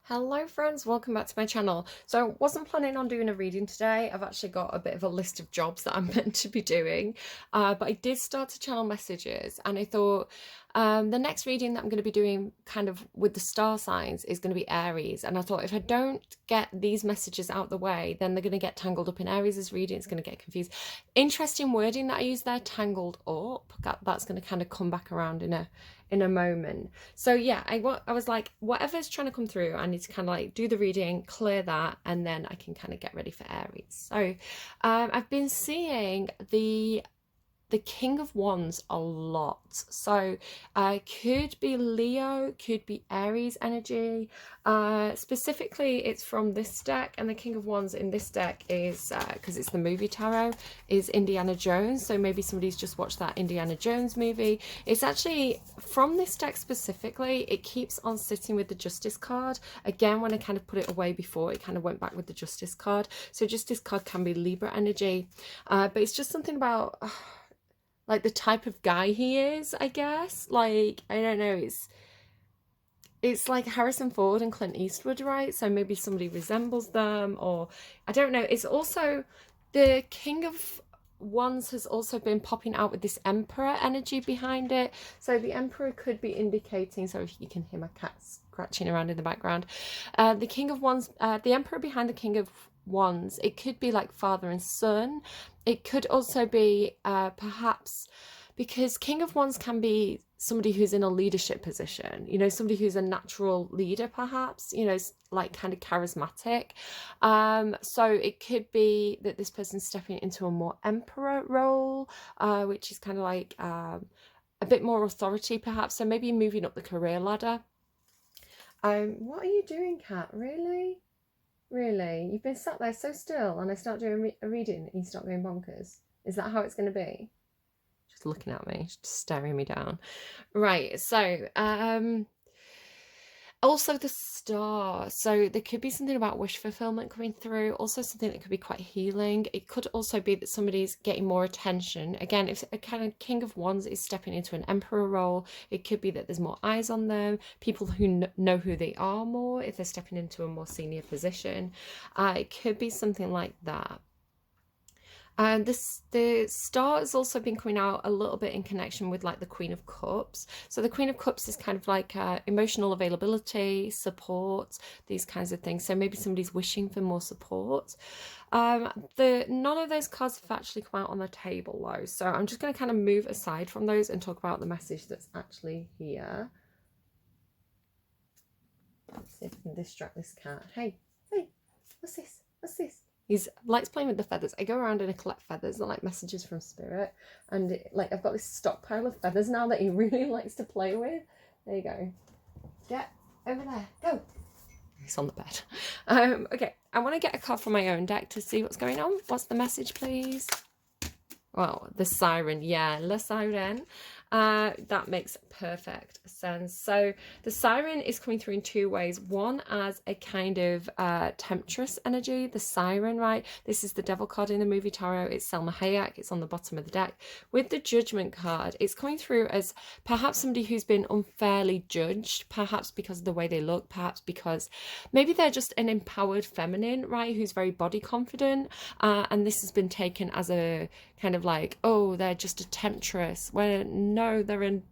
Hello friends, welcome back to my channel. So I wasn't planning on doing a reading today. I've actually got a bit of a list of jobs that I'm meant to be doing, but I did start to channel messages, and I thought the next reading that I'm going to be doing kind of with the star signs is going to be Aries, and I thought if I don't get these messages out the way, then they're going to get tangled up in Aries' reading. It's going to get confused. Interesting wording that I use there, tangled up. That's going to kind of come back around in a moment. So yeah, I was like, whatever's trying to come through, I need to kind of like do the reading, clear that, and then I can kind of get ready for Aries. So I've been seeing the King of Wands a lot. So could be Leo, could be Aries energy. Specifically, it's from this deck, and the King of Wands in this deck is, because it's the movie tarot, is Indiana Jones. So maybe somebody's just watched that Indiana Jones movie. It's actually from this deck specifically, it keeps on sitting with the Justice card. Again, when I kind of put it away before, it kind of went back with the Justice card. So Justice card can be Libra energy, but it's just something about like the type of guy he is, I guess. Like, I don't know, it's like Harrison Ford and Clint Eastwood, right? So maybe somebody resembles them, or I don't know. It's also the King of Wands has also been popping out with this Emperor energy behind it. So the Emperor could be indicating, so if you can hear my cat scratching around in the background, the King of Wands, the Emperor behind the King of Wands, it could be like father and son. It could also be perhaps, because King of Wands can be somebody who's in a leadership position, you know, somebody who's a natural leader, perhaps, you know, like kind of charismatic. So it could be that this person's stepping into a more emperor role, which is kind of like a bit more authority, perhaps. So maybe moving up the career ladder. What are you doing, Kat? Really? Really? You've been sat there so still, and I start doing a reading and you start going bonkers. Is that how it's going to be? Just looking at me, just staring me down. Right, so also the star. So there could be something about wish fulfillment coming through. Also something that could be quite healing. It could also be that somebody's getting more attention. Again, if a kind of King of Wands is stepping into an emperor role, it could be that there's more eyes on them. People who know who they are more if they're stepping into a more senior position. It could be something like that. And the star has also been coming out a little bit in connection with like the Queen of Cups. So the Queen of Cups is kind of like emotional availability, support, these kinds of things. So maybe somebody's wishing for more support. None of those cards have actually come out on the table though. So I'm just going to kind of move aside from those and talk about the message that's actually here. Let's see if I can distract this cat. Hey, what's this? What's this? He likes playing with the feathers. I go around and I collect feathers and like messages from spirit, and like I've got this stockpile of feathers now that he really likes to play with. There you go. Get over there. Go. He's on the bed. Okay, I want to get a card from my own deck to see what's going on. What's the message, please? Well, the siren, yeah, Le Siren. That makes perfect sense. So the siren is coming through in two ways. One as a kind of temptress energy, the siren, right? This is the devil card in the movie tarot. It's Selma Hayek. It's on the bottom of the deck. With the judgment card, it's coming through as perhaps somebody who's been unfairly judged, perhaps because of the way they look, perhaps because maybe they're just an empowered feminine, right? Who's very body confident. And this has been taken as a kind of like, oh, they're just a temptress, when no, they're in,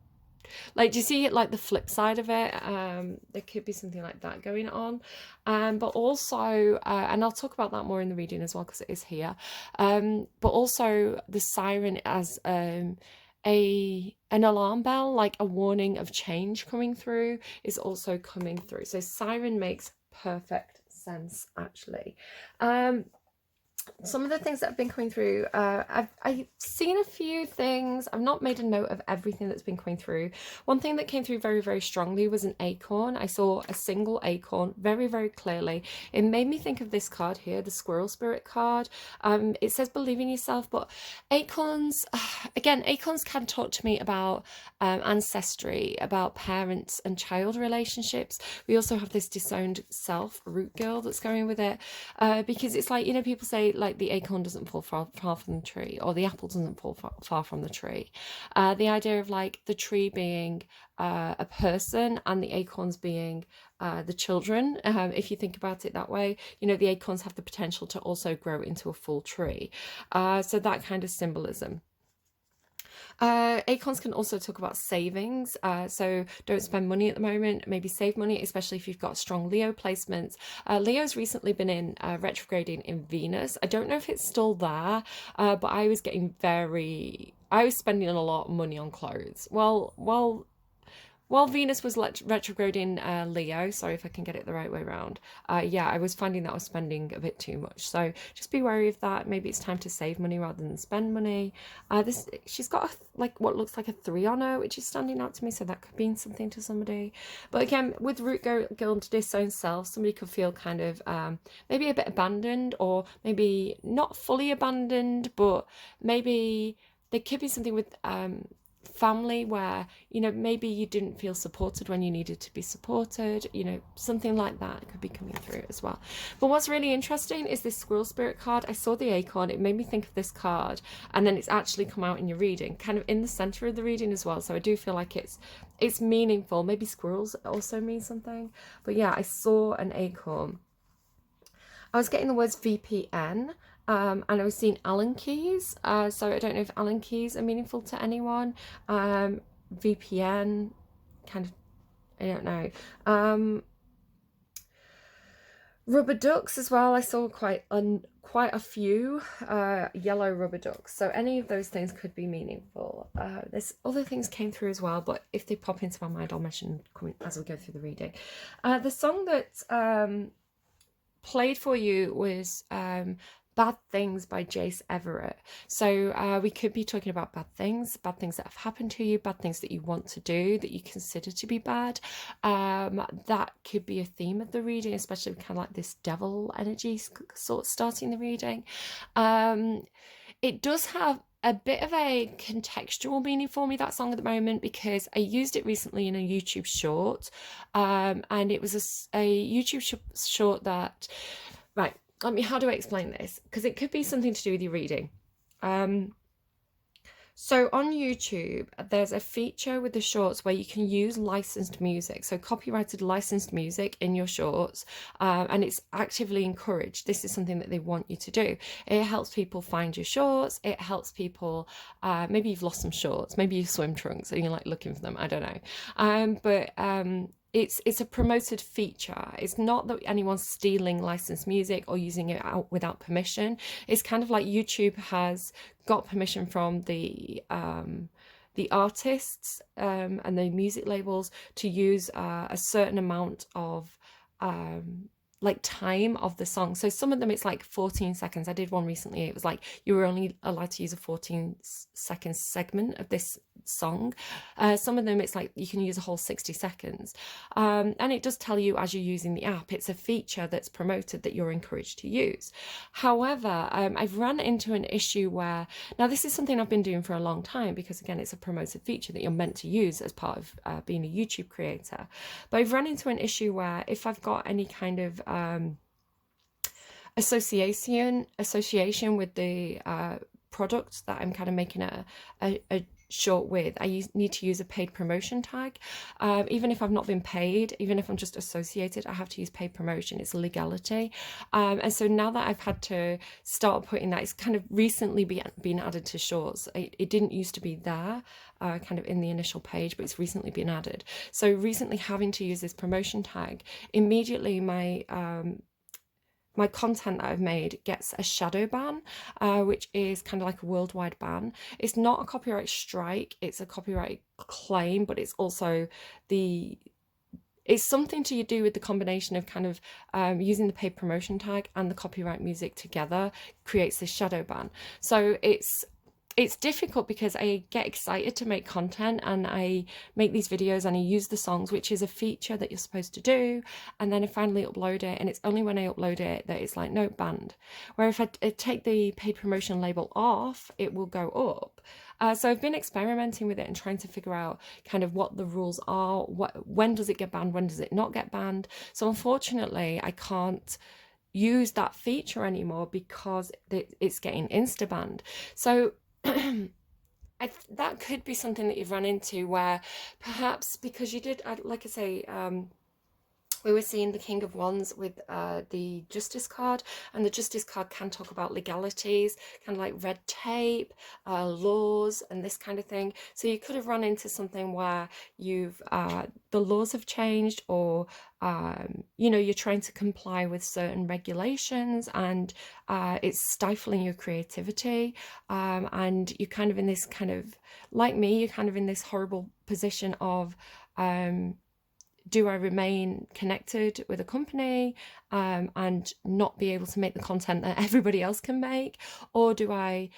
like, do you see it, like the flip side of it? There could be something like that going on, but also and I'll talk about that more in the reading as well because it is here, but also the siren as an alarm bell, like a warning of change coming through, is also coming through. So siren makes perfect sense actually. Some of the things that have been coming through, I've seen a few things. I've not made a note of everything that's been coming through. One thing that came through very, very strongly was an acorn. I saw a single acorn very, very clearly. It made me think of this card here, the Squirrel Spirit card. It says believe in yourself, but acorns, again, acorns can talk to me about ancestry, about parents and child relationships. We also have this disowned self root girl that's going with it, because it's like, you know, people say like the acorn doesn't fall far from the tree, or the apple doesn't fall far from the tree. The idea of like the tree being a person and the acorns being the children. If you think about it that way, you know, the acorns have the potential to also grow into a full tree. So that kind of symbolism. Acorns can also talk about savings. So don't spend money at the moment, maybe save money, especially if you've got strong Leo placements. Leo's recently been in retrograding in Venus. I don't know if it's still there, but I was spending a lot of money on clothes. Well, Venus was retrograding Leo, sorry if I can get it the right way around. Yeah, I was finding that I was spending a bit too much. So just be wary of that. Maybe it's time to save money rather than spend money. She's got like what looks like a 3 on her, which is standing out to me. So that could mean something to somebody. But again, with root girl into disown self, somebody could feel kind of maybe a bit abandoned, or maybe not fully abandoned, but maybe there could be something with family where, you know, maybe you didn't feel supported when you needed to be supported, you know, something like that could be coming through as well. But what's really interesting is this squirrel spirit card. I saw the acorn, it made me think of this card, and then it's actually come out in your reading, kind of in the center of the reading as well. So I do feel like it's meaningful. Maybe squirrels also mean something, but yeah, I saw an acorn. I was getting the words VPN, and I was seeing Allen keys. So I don't know if Allen keys are meaningful to anyone. VPN, kind of, I don't know. Rubber ducks as well. I saw quite a few yellow rubber ducks. So any of those things could be meaningful. There's other things came through as well, but if they pop into my mind, I'll mention as we go through the reading. The song that played for you was Bad Things by Jace Everett. So we could be talking about bad things that have happened to you, bad things that you want to do that you consider to be bad. That could be a theme of the reading, especially kind of like this devil energy sort of starting the reading. It does have a bit of a contextual meaning for me, that song at the moment, because I used it recently in a YouTube short, and it was a YouTube short that, right, how do I explain this? Because it could be something to do with your reading. So on YouTube, there's a feature with the shorts where you can use licensed music, so copyrighted licensed music in your shorts, and it's actively encouraged. This is something that they want you to do. It helps people find your shorts. It helps people, maybe you've lost some shorts, maybe your swim trunks and you're like looking for them, I don't know. But it's a promoted feature. It's not that anyone's stealing licensed music or using it out without permission. It's kind of like YouTube has got permission from the artists and the music labels to use a certain amount of like time of the song. So some of them it's like 14 seconds. I did one recently. It was like you were only allowed to use a 14-second segment of this song. Some of them it's like you can use a whole 60 seconds. And it does tell you as you're using the app. It's a feature that's promoted that you're encouraged to use. However, I've run into an issue where, now this is something I've been doing for a long time because again, it's a promoted feature that you're meant to use as part of being a YouTube creator. But I've run into an issue where if I've got any kind of association with the product that I'm kind of making a short with, I need to use a paid promotion tag. Even if I've not been paid, even if I'm just associated, I have to use paid promotion. It's a legality. And so now that I've had to start putting that, it's kind of recently been added to shorts. It didn't used to be there kind of in the initial page, but it's recently been added. So recently having to use this promotion tag, immediately my content that I've made gets a shadow ban, which is kind of like a worldwide ban. It's not a copyright strike, it's a copyright claim, but it's also it's something to do with the combination of kind of using the paid promotion tag and the copyright music together creates this shadow ban. So it's difficult because I get excited to make content and I make these videos and I use the songs, which is a feature that you're supposed to do. And then I finally upload it. And it's only when I upload it that it's like, no, banned. Where if I take the paid promotion label off, it will go up. So I've been experimenting with it and trying to figure out kind of what the rules are. When does it get banned? When does it not get banned? So unfortunately, I can't use that feature anymore because it's getting insta banned. So that could be something that you've run into, where perhaps because you did, like I say, we were seeing the King of Wands with the Justice card, and the Justice card can talk about legalities, kind of like red tape, laws, and this kind of thing. So you could have run into something where you've the laws have changed, or you know, you're trying to comply with certain regulations, and it's stifling your creativity, and you're kind of in this kind of, like me, you're kind of in this horrible position of do I remain connected with a company and not be able to make the content that everybody else can make? Or do I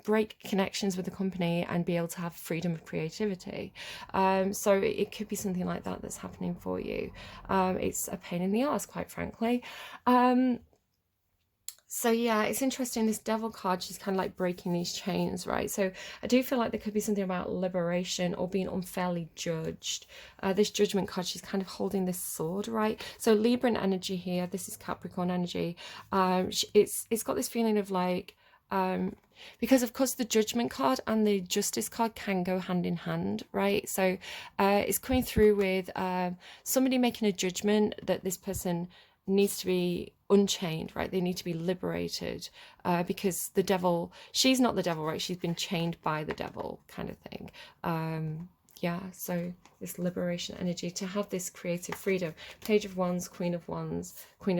break connections with the company and be able to have freedom of creativity? So it could be something like that that's happening for you. It's a pain in the arse, quite frankly. So yeah, it's interesting, this Devil card, she's kind of like breaking these chains, right? So I do feel like there could be something about liberation or being unfairly judged. This Judgment card, she's kind of holding this sword, right? So Libran energy here, this is Capricorn energy. It's got this feeling of like, because of course the Judgment card and the Justice card can go hand in hand, right? So it's coming through with somebody making a judgment that this person needs to be unchained, right? They need to be liberated because the devil, she's not the devil, right? She's been chained by the devil, kind of thing. Yeah, so this liberation energy to have this creative freedom. Page of Wands, Queen of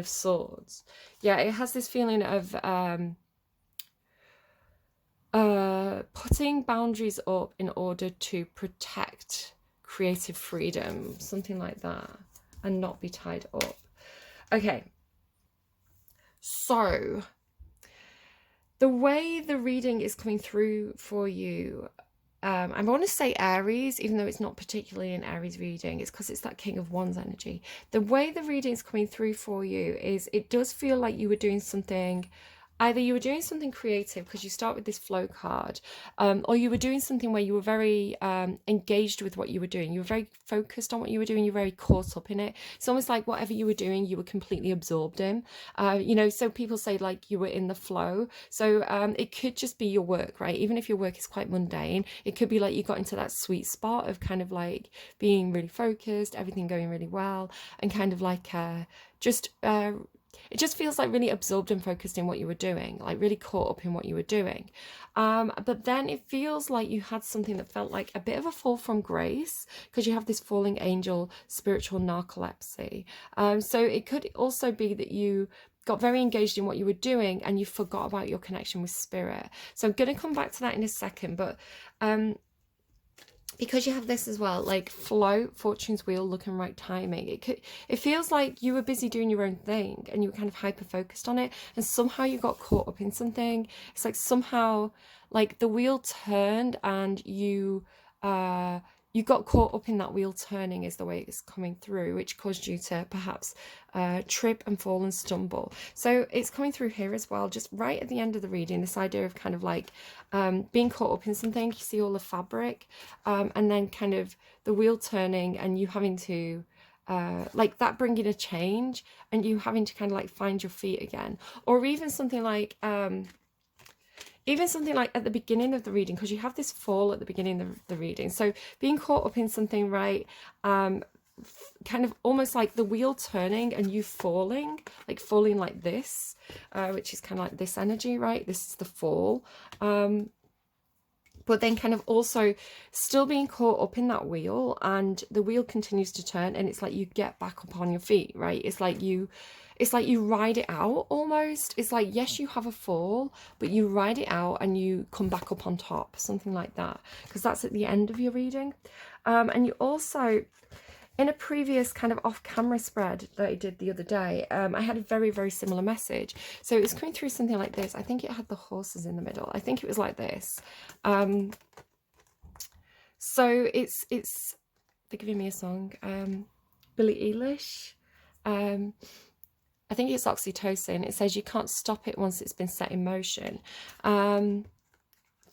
Swords. Yeah, it has this feeling of putting boundaries up in order to protect creative freedom, something like that, and not be tied up. Okay, so the way the reading is coming through for you, I want to say Aries, even though it's not particularly an Aries reading, it's because it's that King of Wands energy. The way the reading is coming through for you is, it does feel like you were doing something, either you were doing something creative because you start with this flow card, or you were doing something where you were very engaged with what you were doing. You were very focused on what you were doing. You're very caught up in it. It's almost like whatever you were doing, you were completely absorbed in. You know, so people say like you were in the flow. So it could just be your work, right? Even if your work is quite mundane, it could be like you got into that sweet spot of kind of like being really focused, everything going really well, and kind of like it just feels like really absorbed and focused in what you were doing, like really caught up in what you were doing. But then it feels like you had something that felt like a bit of a fall from grace, because you have this falling angel spiritual narcolepsy. So it could also be that you got very engaged in what you were doing and you forgot about your connection with spirit. So I'm going to come back to that in a second, but because you have this as well, like flow, fortune's wheel, luck and right timing, it feels like you were busy doing your own thing and you were kind of hyper focused on it, and somehow you got caught up in something. It's like somehow like the wheel turned and you got caught up in that wheel turning, is the way it's coming through, which caused you to perhaps trip and fall and stumble. So it's coming through here as well, just right at the end of the reading, this idea of kind of like being caught up in something. You see all the fabric, and then kind of the wheel turning and you having to like that bringing a change and you having to kind of like find your feet again. Or even something like at the beginning of the reading, because you have this fall at the beginning of the reading. So being caught up in something, right? Kind of almost like the wheel turning and you falling like this, which is kind of like this energy, right? This is the fall. But then kind of also still being caught up in that wheel, and the wheel continues to turn, and it's like you get back up on your feet, right? It's like you ride it out almost. It's like, yes, you have a fall, but you ride it out and you come back up on top, something like that, because that's at the end of your reading. And you also, in a previous kind of off-camera spread that I did the other day, I had a very, very similar message. So it was coming through something like this. I think it had the horses in the middle. I think it was like this. So it's they're giving me a song. Billie Eilish. I think it's Oxytocin. It says you can't stop it once it's been set in motion.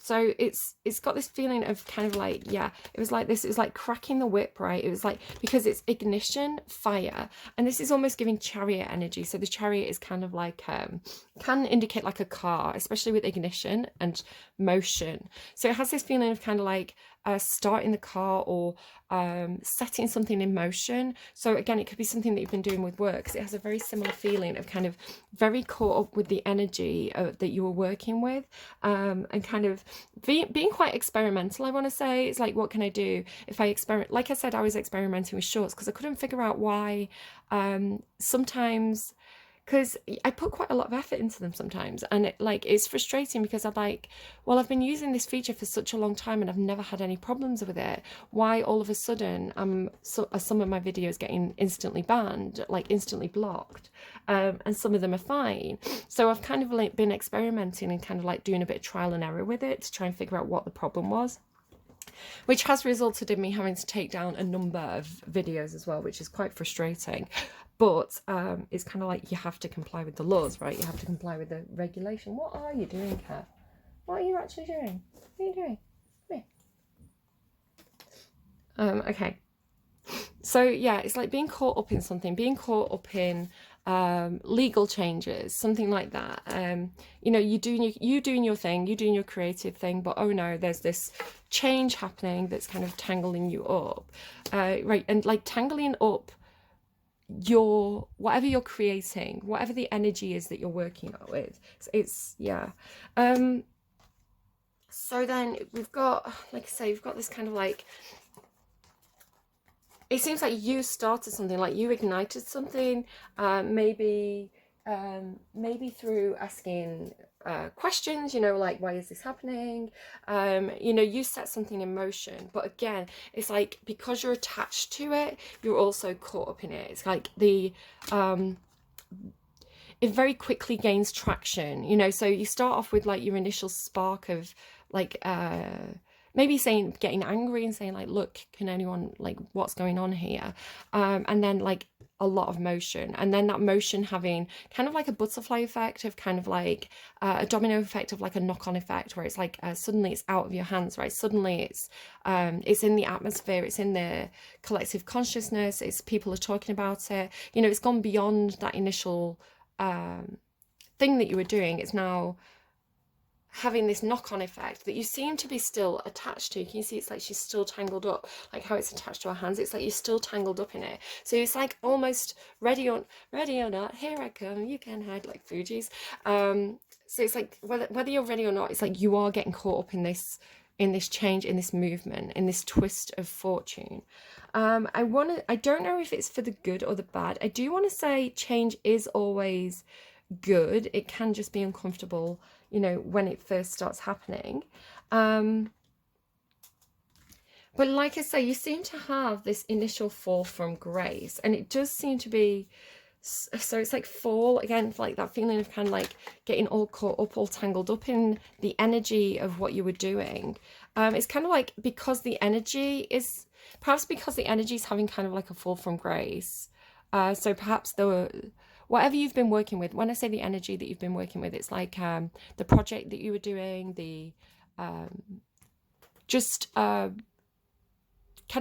So it's got this feeling of kind of like, yeah, it was like this, it was like cracking the whip, right? It was like, because it's ignition, fire, and this is almost giving chariot energy. So the chariot is kind of like, can indicate like a car, especially with ignition and motion. So it has this feeling of kind of like starting the car, or setting something in motion. So again, it could be something that you've been doing with work, because it has a very similar feeling of kind of very caught up with the energy that you were working with, and kind of being quite experimental, I want to say. It's like, what can I do if I experiment? Like I said, I was experimenting with shorts because I couldn't figure out why sometimes, because I put quite a lot of effort into them sometimes, and it's frustrating because I'm like, well, I've been using this feature for such a long time and I've never had any problems with it. Why all of a sudden are some of my videos getting instantly banned, like instantly blocked, and some of them are fine? So I've kind of like been experimenting and kind of like doing a bit of trial and error with it to try and figure out what the problem was, which has resulted in me having to take down a number of videos as well, which is quite frustrating. But it's kind of like, you have to comply with the laws, right? You have to comply with the regulation. What are you doing, Kat? What are you actually doing? What are you doing? Come here. Okay. So yeah, it's like being caught up in something, being caught up in legal changes, something like that. You know, you doing your thing, you doing your creative thing, but oh no, there's this change happening that's kind of tangling you up, right? And like tangling up your whatever you're creating, whatever the energy is that you're working with. It's yeah. So then we've got, like I say, we've got this kind of like, it seems like you started something, like you ignited something, maybe through asking questions, you know, like, why is this happening? You know, you set something in motion, but again, it's like, because you're attached to it, you're also caught up in it. It's like it very quickly gains traction, you know. So you start off with like your initial spark of like maybe getting angry and saying like, look, can anyone, like, what's going on here? And then like a lot of motion, and then that motion having kind of like a butterfly effect of kind of like a domino effect of like a knock-on effect, where it's like suddenly it's out of your hands, right? Suddenly it's in the atmosphere, it's in the collective consciousness, it's people are talking about it, you know. It's gone beyond that initial thing that you were doing. It's now having this knock-on effect that you seem to be still attached to. Can you see it's like she's still tangled up, like how it's attached to her hands? It's like you're still tangled up in it. So it's like almost ready or not, here I come, you can hide, like Fuji's. So it's like whether you're ready or not, it's like you are getting caught up in this change, in this movement, in this twist of fortune. I don't know if it's for the good or the bad. I do want to say change is always good. It can just be uncomfortable, you know, when it first starts happening. But like I say, you seem to have this initial fall from grace, and it does seem to be, so it's like fall again, like that feeling of kind of like getting all caught up, all tangled up in the energy of what you were doing. It's kind of like, because the energy is having kind of like a fall from grace. So perhaps whatever you've been working with, when I say the energy that you've been working with, it's like the project that you were doing, the kind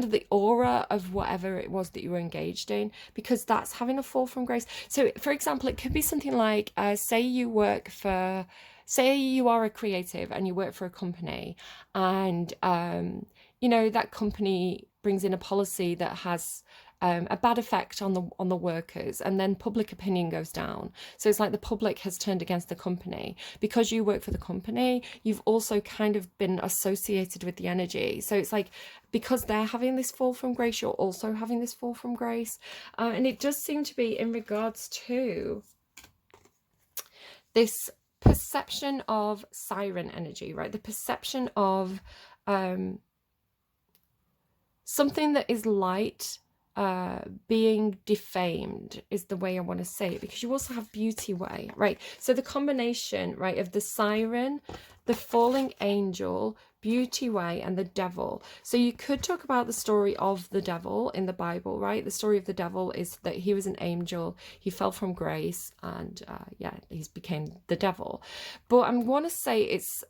of the aura of whatever it was that you were engaged in, because that's having a fall from grace. So for example, it could be something like, say you are a creative and you work for a company, and you know, that company brings in a policy that has a bad effect on the workers, and then public opinion goes down. So it's like the public has turned against the company. Because you work for the company, you've also kind of been associated with the energy. So it's like, because they're having this fall from grace, you're also having this fall from grace. And it does seem to be in regards to this perception of siren energy, right? The perception of something that is light being defamed is the way I want to say it, because you also have beauty way, right? So the combination, right, of the siren, the falling angel, beauty way, and the devil. So you could talk about the story of the devil in the Bible, right? The story of the devil is that he was an angel, he fell from grace, and yeah, he became the devil. But I want to say it's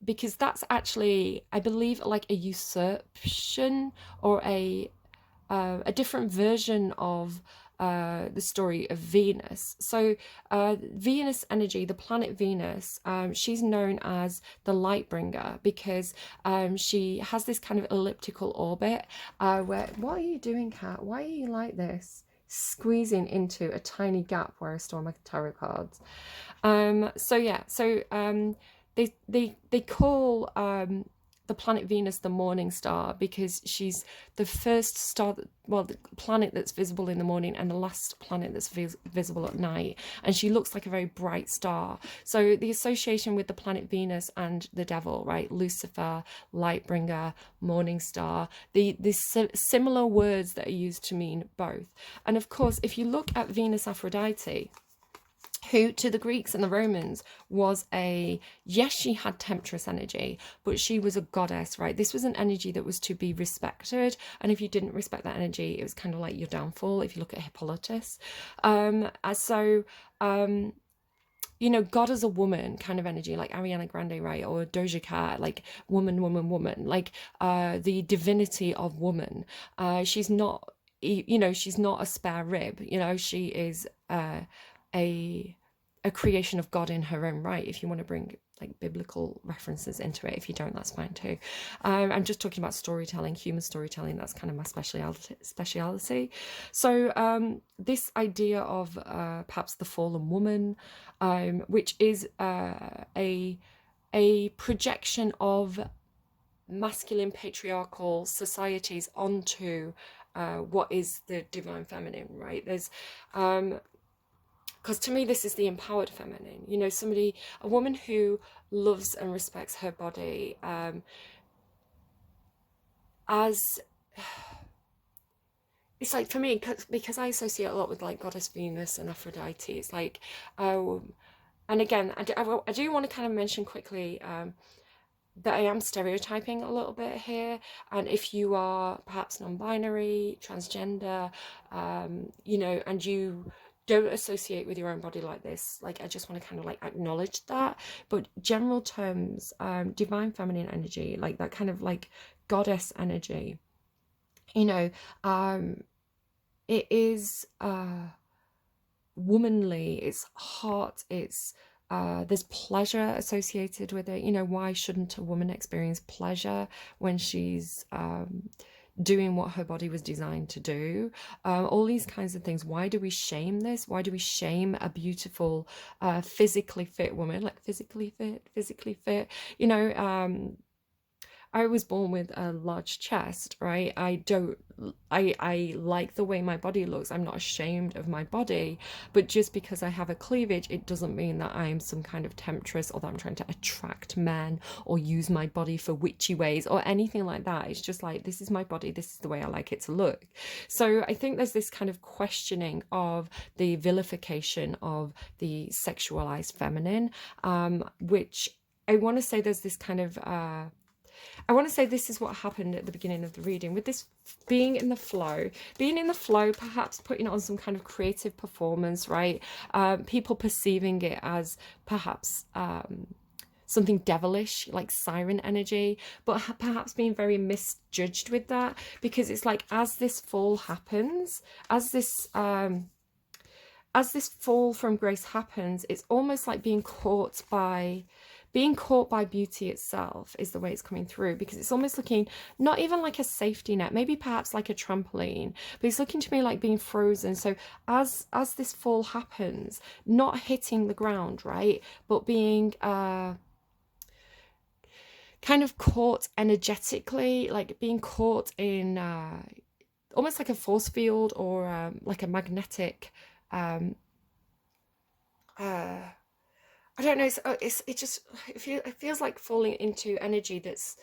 because that's actually, I believe, like a usurpation or a different version of the story of Venus. So Venus energy, the planet Venus, she's known as the light bringer because she has this kind of elliptical orbit where, what are you doing, Kat? Why are you like this? Squeezing into a tiny gap where I store my tarot cards. So yeah, so they call the planet Venus the morning star because she's the first star, well, the planet that's visible in the morning and the last planet that's visible at night. And she looks like a very bright star. So the association with the planet Venus and the devil, right? Lucifer, light bringer, morning star, the similar words that are used to mean both. And of course, if you look at Venus Aphrodite, who to the Greeks and the Romans was yes, she had temptress energy, but she was a goddess, right? This was an energy that was to be respected. And if you didn't respect that energy, it was kind of like your downfall, if you look at Hippolytus. You know, God as a woman kind of energy, like Ariana Grande, right? Or Doja Cat, like woman, woman, woman, like the divinity of woman. She's not, you know, she's not a spare rib, you know, she is a creation of God in her own right, if you want to bring like biblical references into it. If you don't, that's fine too. I'm just talking about storytelling, human storytelling. That's kind of my speciality. So this idea of perhaps the fallen woman, which is a projection of masculine patriarchal societies onto what is the divine feminine, right? There's because to me this is the empowered feminine, you know, a woman who loves and respects her body as it's like, for me, because I associate a lot with like goddess Venus and Aphrodite, it's like and again, I do want to kind of mention quickly that I am stereotyping a little bit here, and if you are perhaps non-binary, transgender, you know, and you don't associate with your own body like this, like I just want to kind of like acknowledge that. But general terms, divine feminine energy, like that kind of like goddess energy, you know, it is womanly, it's hot, it's there's pleasure associated with it. You know, why shouldn't a woman experience pleasure when she's doing what her body was designed to do? All these kinds of things. Why do we shame this? Why do we shame a beautiful physically fit woman? Like physically fit, you know, I was born with a large chest, right? I like the way my body looks. I'm not ashamed of my body, but just because I have a cleavage, it doesn't mean that I'm some kind of temptress or that I'm trying to attract men or use my body for witchy ways or anything like that. It's just like, this is my body, this is the way I like it to look. So I think there's this kind of questioning of the vilification of the sexualized feminine, which I want to say there's this kind of I want to say this is what happened at the beginning of the reading with this being in the flow, perhaps putting on some kind of creative performance, right? People perceiving it as perhaps something devilish, like siren energy, but perhaps being very misjudged with that, because it's like, as this fall happens, as this fall from grace happens, it's almost like being caught by beauty itself is the way it's coming through, because it's almost looking not even like a safety net, maybe perhaps like a trampoline, but it's looking to me like being frozen. So as this fall happens, not hitting the ground, right, but being kind of caught energetically, like being caught in almost like a force field or like a magnetic I don't know. It feels like falling into energy that's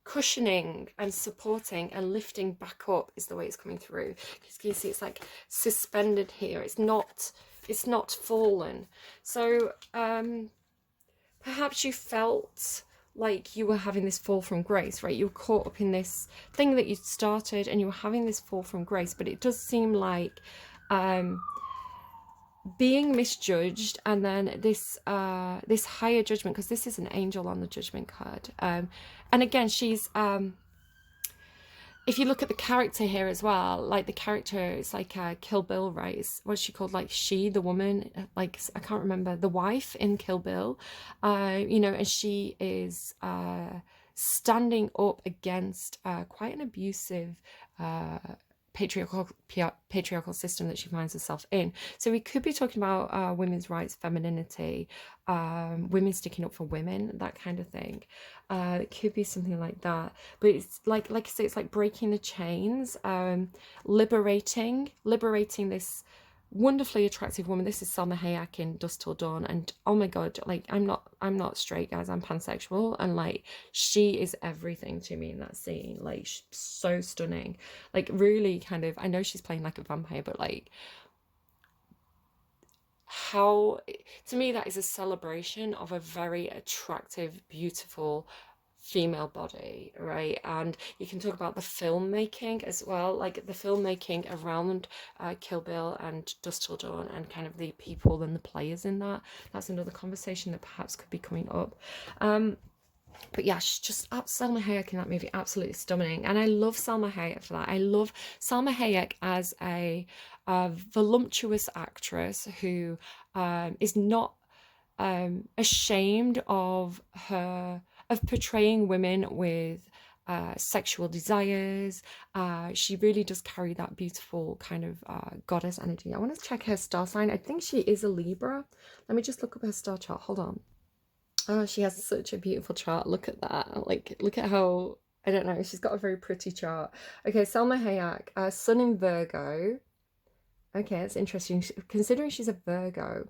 cushioning and supporting and lifting back up is the way it's coming through. Because you can see it's like suspended here. It's not fallen. So perhaps you felt like you were having this fall from grace, right? You were caught up in this thing that you started and you were having this fall from grace, but it does seem like being misjudged, and then this higher judgment, because this is an angel on the judgment card. And again, she's if you look at the character here as well, like the character is like Kill Bill, right? What's she called? Like she, the woman, like I can't remember, the wife in Kill Bill, you know, and she is standing up against quite an abusive patriarchal system that she finds herself in. So we could be talking about women's rights, femininity, women sticking up for women, that kind of thing. It could be something like that, but it's like I say, it's like breaking the chains, liberating this wonderfully attractive woman. This is Salma Hayek in Dusk Till Dawn, and oh my god, like I'm not straight, guys, I'm pansexual, and like she is everything to me in that scene. Like she's so stunning, like really kind of, I know she's playing like a vampire, but like how, to me, that is a celebration of a very attractive, beautiful female body, right? And you can talk about the filmmaking as well, like the filmmaking around Kill Bill and Dusk Till Dawn, and kind of the people and the players in that. That's another conversation that perhaps could be coming up. But yeah, she's just Salma Hayek in that movie, absolutely stunning. And I love Salma Hayek for that. I love Salma Hayek as a voluptuous actress who is not ashamed of portraying women with sexual desires. She really does carry that beautiful kind of goddess energy. I want to check her star sign. I think she is a Libra. Let me just look up her star chart. Hold on. Oh, she has such a beautiful chart. Look at that. Like, look at how, I don't know, she's got a very pretty chart. Okay, Salma Hayek, Sun in Virgo. Okay, that's interesting. Considering she's a Virgo.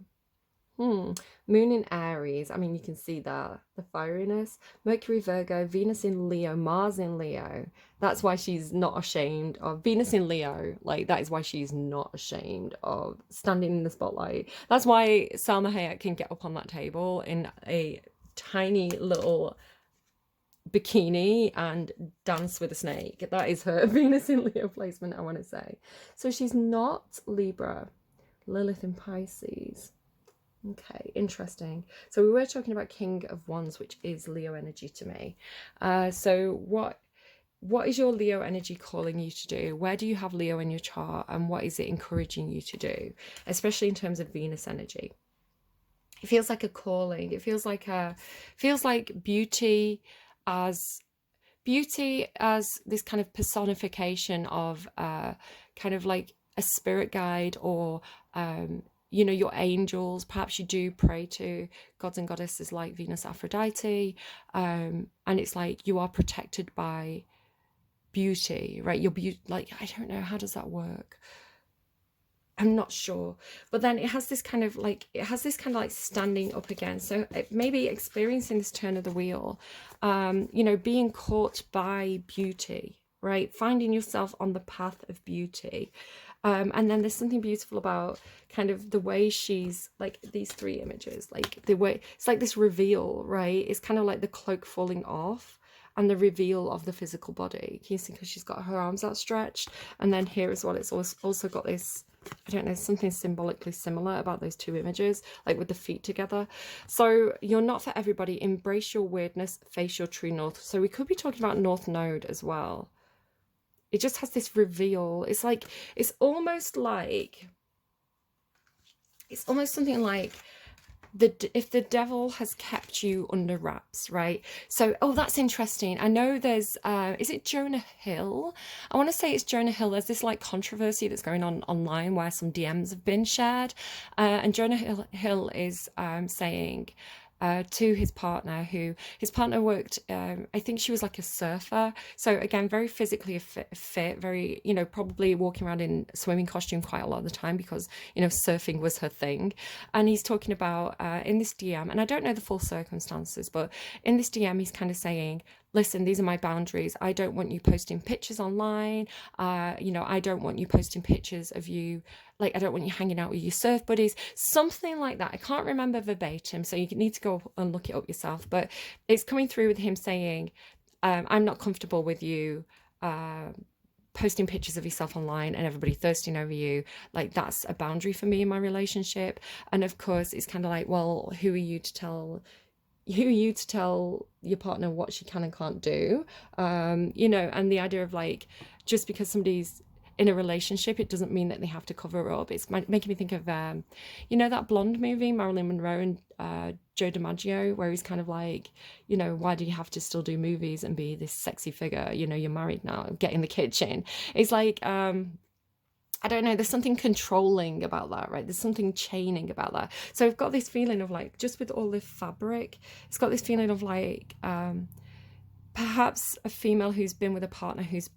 Moon in Aries. I mean, you can see the fieriness. Mercury Virgo, Venus in Leo, Mars in Leo. That's why she's not ashamed of Venus in Leo. Like, that is why she's not ashamed of standing in the spotlight. That's why Salma Hayek can get up on that table in a tiny little bikini and dance with a snake. That is her Venus in Leo placement, I want to say. So she's not Libra. Lilith in Pisces. Okay, interesting. So we were talking about King of Wands, which is Leo energy to me. So what is your Leo energy calling you to do? Where do you have Leo in your chart, and what is it encouraging you to do, especially in terms of Venus energy? It feels like a calling. It feels like beauty as this kind of personification of kind of like a spirit guide, or you know, your angels. Perhaps you do pray to gods and goddesses like Venus, Aphrodite, and it's like you are protected by beauty, right? Like, I don't know, how does that work? I'm not sure. But then it has this kind of like standing up again. So maybe experiencing this turn of the wheel, you know, being caught by beauty, right? Finding yourself on the path of beauty. And then there's something beautiful about kind of the way she's, like, these three images, like the way it's like this reveal, right? It's kind of like the cloak falling off and the reveal of the physical body. Can you see, because she's got her arms outstretched, and then here as well, it's also got this, I don't know, something symbolically similar about those two images, like with the feet together. So you're not for everybody. Embrace your weirdness, face your true north. So we could be talking about North Node as well. It just has this reveal. It's like, it's almost something like if the devil has kept you under wraps, right? So, oh, that's interesting. I know there's, is it Jonah Hill? I want to say it's Jonah Hill. There's this like controversy that's going on online where some DMs have been shared. And Jonah Hill is saying, to his partner, worked, I think she was like a surfer. So again, very physically fit, very, you know, probably walking around in swimming costume quite a lot of the time because, you know, surfing was her thing. And he's talking about in this DM, and I don't know the full circumstances, but in this DM, he's kind of saying, listen, these are my boundaries. I don't want you posting pictures online. You know, I don't want you posting pictures of you. Like, I don't want you hanging out with your surf buddies. Something like that. I can't remember verbatim, so you need to go and look it up yourself. But it's coming through with him saying, I'm not comfortable with you posting pictures of yourself online and everybody thirsting over you, like that's a boundary for me in my relationship. And of course it's kind of like, well, who are you to tell your partner what she can and can't do? You know, and the idea of like, just because somebody's in a relationship, it doesn't mean that they have to cover up. It's making me think of you know, that Blonde movie, Marilyn Monroe and Joe DiMaggio, where he's kind of like, you know, why do you have to still do movies and be this sexy figure? You know, you're married now, get in the kitchen. It's like I don't know, there's something controlling about that, right? There's something chaining about that. So I've got this feeling of like, just with all the fabric, it's got this feeling of like perhaps a female who's been with a partner who's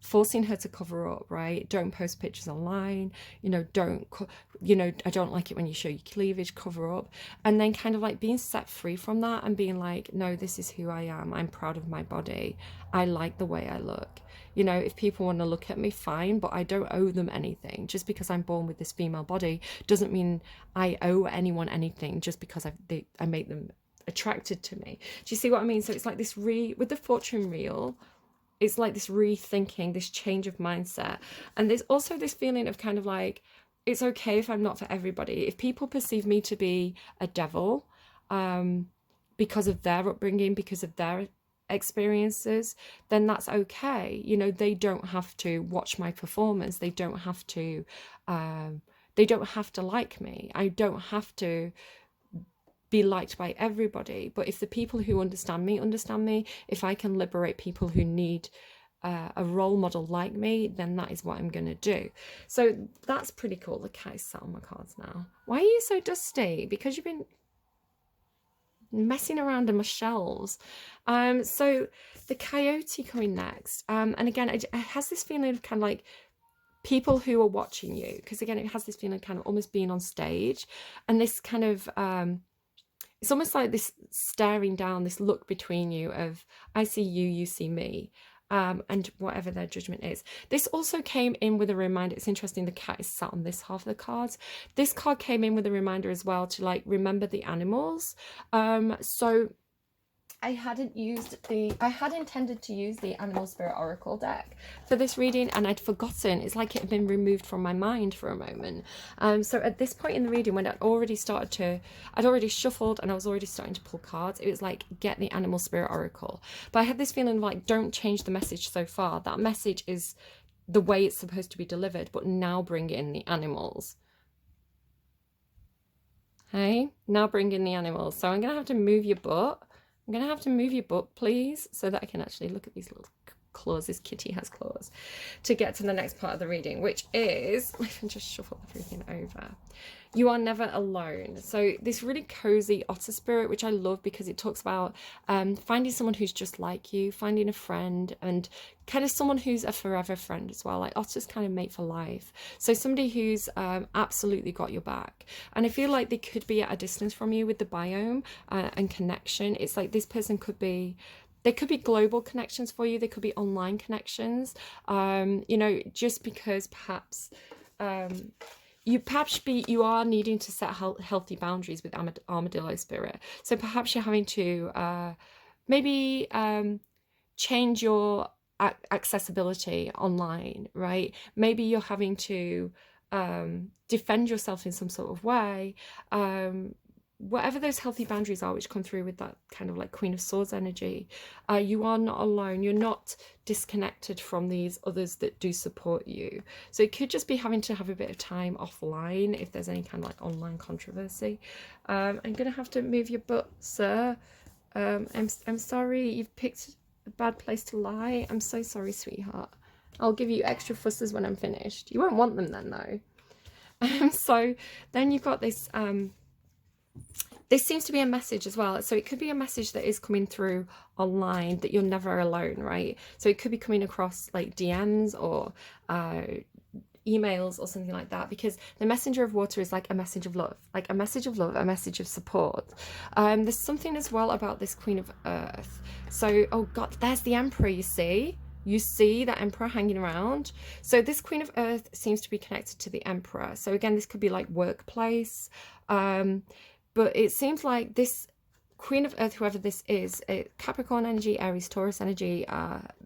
forcing her to cover up, right? Don't post pictures online, you know, I don't like it when you show your cleavage, cover up. And then kind of like being set free from that and being like, no, this is who I am. I'm proud of my body. I like the way I look. You know, if people want to look at me, fine, but I don't owe them anything. Just because I'm born with this female body doesn't mean I owe anyone anything just because I make them attracted to me. Do you see what I mean? So it's like this with the fortune wheel, it's like this rethinking, this change of mindset. And there's also this feeling of kind of like, it's okay if I'm not for everybody. If people perceive me to be a devil because of their upbringing, because of their experiences, then that's okay. You know, they don't have to watch my performance. They don't have to like me. I don't have to be liked by everybody. But if the people who understand me, if I can liberate people who need a role model like me, then that is what I'm going to do. So that's pretty cool. The cat is sat on my cards now. Why are you so dusty? Because you've been messing around in my shelves. So the coyote coming next. And again, it has this feeling of kind of like people who are watching you. Because again, it has this feeling of kind of almost being on stage. And this kind of it's almost like this staring down, this look between you of, I see you, you see me, and whatever their judgment is. This also came in with a reminder. It's interesting, the cat is sat on this half of the cards. This card came in with a reminder as well to like remember the animals. So I had intended to use the Animal Spirit Oracle deck for this reading, and I'd forgotten. It's like it had been removed from my mind for a moment. So at this point in the reading, when I'd already shuffled and I was already starting to pull cards, it was like, get the Animal Spirit Oracle. But I had this feeling like, don't change the message so far. That message is the way it's supposed to be delivered, but now bring in the animals. Hey, now bring in the animals. So I'm going to have to move your butt. I'm going to have to move your book, please, so that I can actually look at these little claws. This kitty has claws. To get to the next part of the reading, which is, I can just shuffle everything over. You are never alone. So this really cozy otter spirit, which I love because it talks about finding someone who's just like you, finding a friend, and kind of someone who's a forever friend as well. Like otters kind of mate for life. So somebody who's absolutely got your back. And I feel like they could be at a distance from you with the biome and connection. It's like this person could be, they could be global connections for you. They could be online connections, you know, just because perhaps you are needing to set healthy boundaries with armadillo spirit. So perhaps you're having to maybe change your accessibility online, right? Maybe you're having to defend yourself in some sort of way. Whatever those healthy boundaries are, which come through with that kind of like Queen of Swords energy, you are not alone. You're not disconnected from these others that do support you. So it could just be having to have a bit of time offline if there's any kind of like online controversy. I'm gonna have to move your butt, sir. I'm sorry, you've picked a bad place to lie. I'm so sorry, sweetheart. I'll give you extra fusses when I'm finished. You won't want them then though. So then you've got this this seems to be a message as well. So it could be a message that is coming through online, that you're never alone, right? So it could be coming across like DMs or emails or something like that, because the messenger of water is like a message of love, a message of support. There's something as well about this Queen of Earth. So, oh God, there's the Emperor, you see that Emperor hanging around. So this Queen of Earth seems to be connected to the Emperor. So again, this could be like workplace, but it seems like this Queen of Earth, whoever this is, Capricorn energy, Aries, Taurus energy,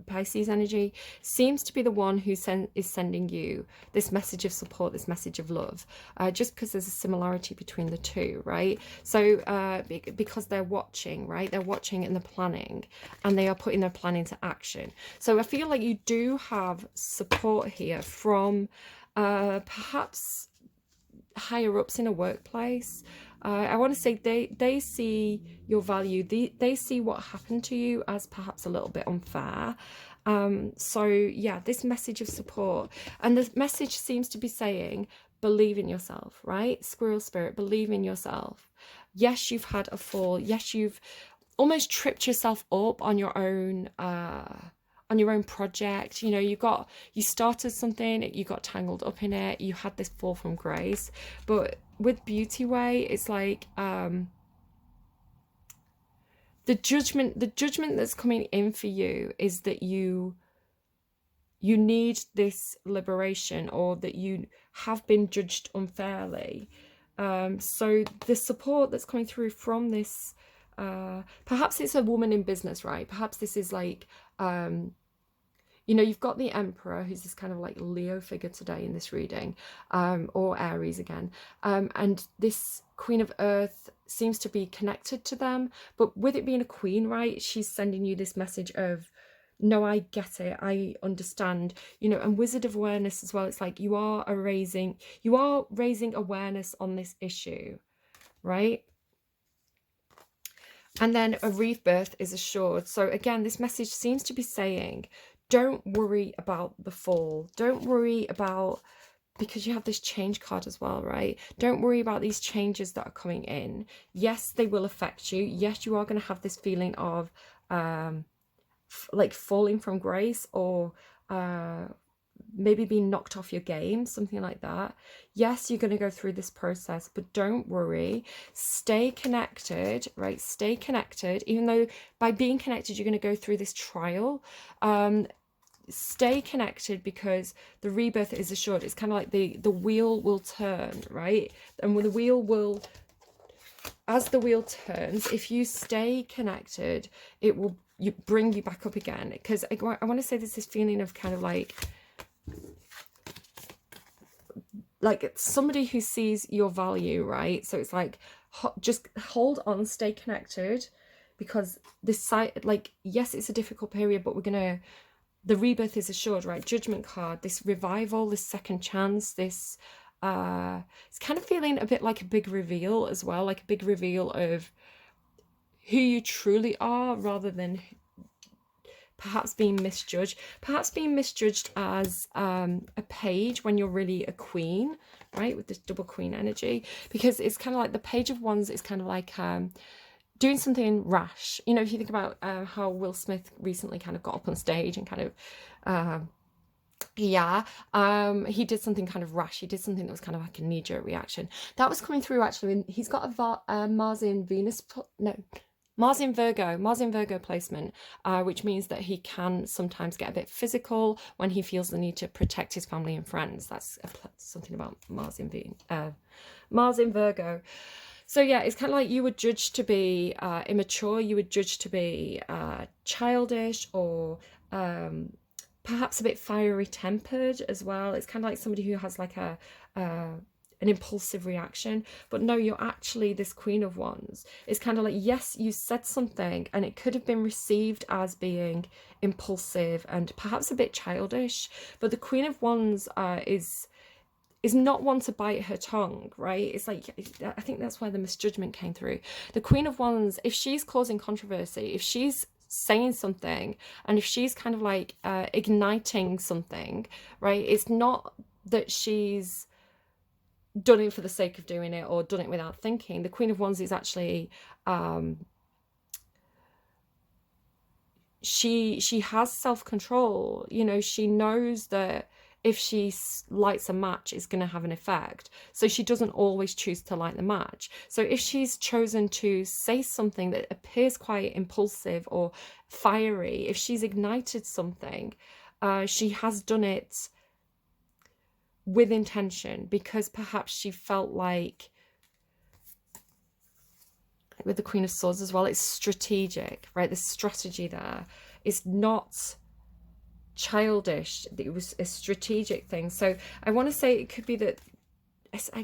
Pisces energy, seems to be the one who is sending you this message of support, this message of love, just because there's a similarity between the two, right? So because they're watching, right? They're watching and they're planning, and they are putting their plan into action. So I feel like you do have support here from perhaps higher ups in a workplace. I want to say they see your value. They see what happened to you as perhaps a little bit unfair. So yeah, this message of support, and the message seems to be saying, believe in yourself, right? Squirrel spirit, believe in yourself. Yes, you've had a fall. Yes, you've almost tripped yourself up on your own project. You know, you started something, you got tangled up in it, you had this fall from grace. But with Beauty Way, it's like the judgment that's coming in for you is that you need this liberation, or that you have been judged unfairly. So the support that's coming through from this, perhaps it's a woman in business, right? Perhaps this is like you know, you've got the Emperor, who's this kind of like Leo figure today in this reading, or Aries again. And this Queen of Earth seems to be connected to them. But with it being a queen, right, she's sending you this message of, no, I get it, I understand, you know. And Wizard of Awareness as well, it's like you are raising awareness on this issue, right? And then a rebirth is assured. So again, this message seems to be saying, don't worry about the fall. Don't worry about, because you have this change card as well, right? Don't worry about these changes that are coming in. Yes, they will affect you. Yes, you are going to have this feeling of like falling from grace, or maybe being knocked off your game, something like that. Yes, you're going to go through this process, but don't worry. Stay connected, right? Stay connected. Even though by being connected, you're going to go through this trial. Stay connected, because the rebirth is assured. It's kind of like the wheel will turn, right? And when the wheel will, as the wheel turns, if you stay connected, it will bring you back up again. Because I want to say there's this feeling of kind of like somebody who sees your value, right? So it's like, just hold on, stay connected, because this site, like, yes, it's a difficult period, but the rebirth is assured, right? Judgment card, this revival, this second chance, this it's kind of feeling a bit like a big reveal as well, like a big reveal of who you truly are, rather than perhaps being misjudged as a page when you're really a queen, right? With this double queen energy, because it's kind of like the Page of Wands is kind of like doing something rash. You know, if you think about how Will Smith recently kind of got up on stage and kind of he did something kind of rash. He did something that was kind of like a knee-jerk reaction. That was coming through actually. He's got a Mars in Virgo placement, which means that he can sometimes get a bit physical when he feels the need to protect his family and friends. That's something about Mars in Virgo. So yeah, it's kind of like you were judged to be immature, you were judged to be childish, or perhaps a bit fiery tempered as well. It's kind of like somebody who has like an impulsive reaction. But no, you're actually this Queen of Wands. It's kind of like, yes, you said something and it could have been received as being impulsive and perhaps a bit childish, but the Queen of Wands is not one to bite her tongue, right? It's like, I think that's where the misjudgment came through. The Queen of Wands, if she's causing controversy, if she's saying something, and if she's kind of like igniting something, right? It's not that she's done it for the sake of doing it or done it without thinking. The Queen of Wands is actually she has self-control. You know, she knows that if she lights a match, it's going to have an effect. So she doesn't always choose to light the match. So if she's chosen to say something that appears quite impulsive or fiery, if she's ignited something, she has done it with intention, because perhaps she felt like, with the Queen of Swords as well. It's strategic, right? The strategy there is not childish. It was a strategic thing. So I want to say it could be that,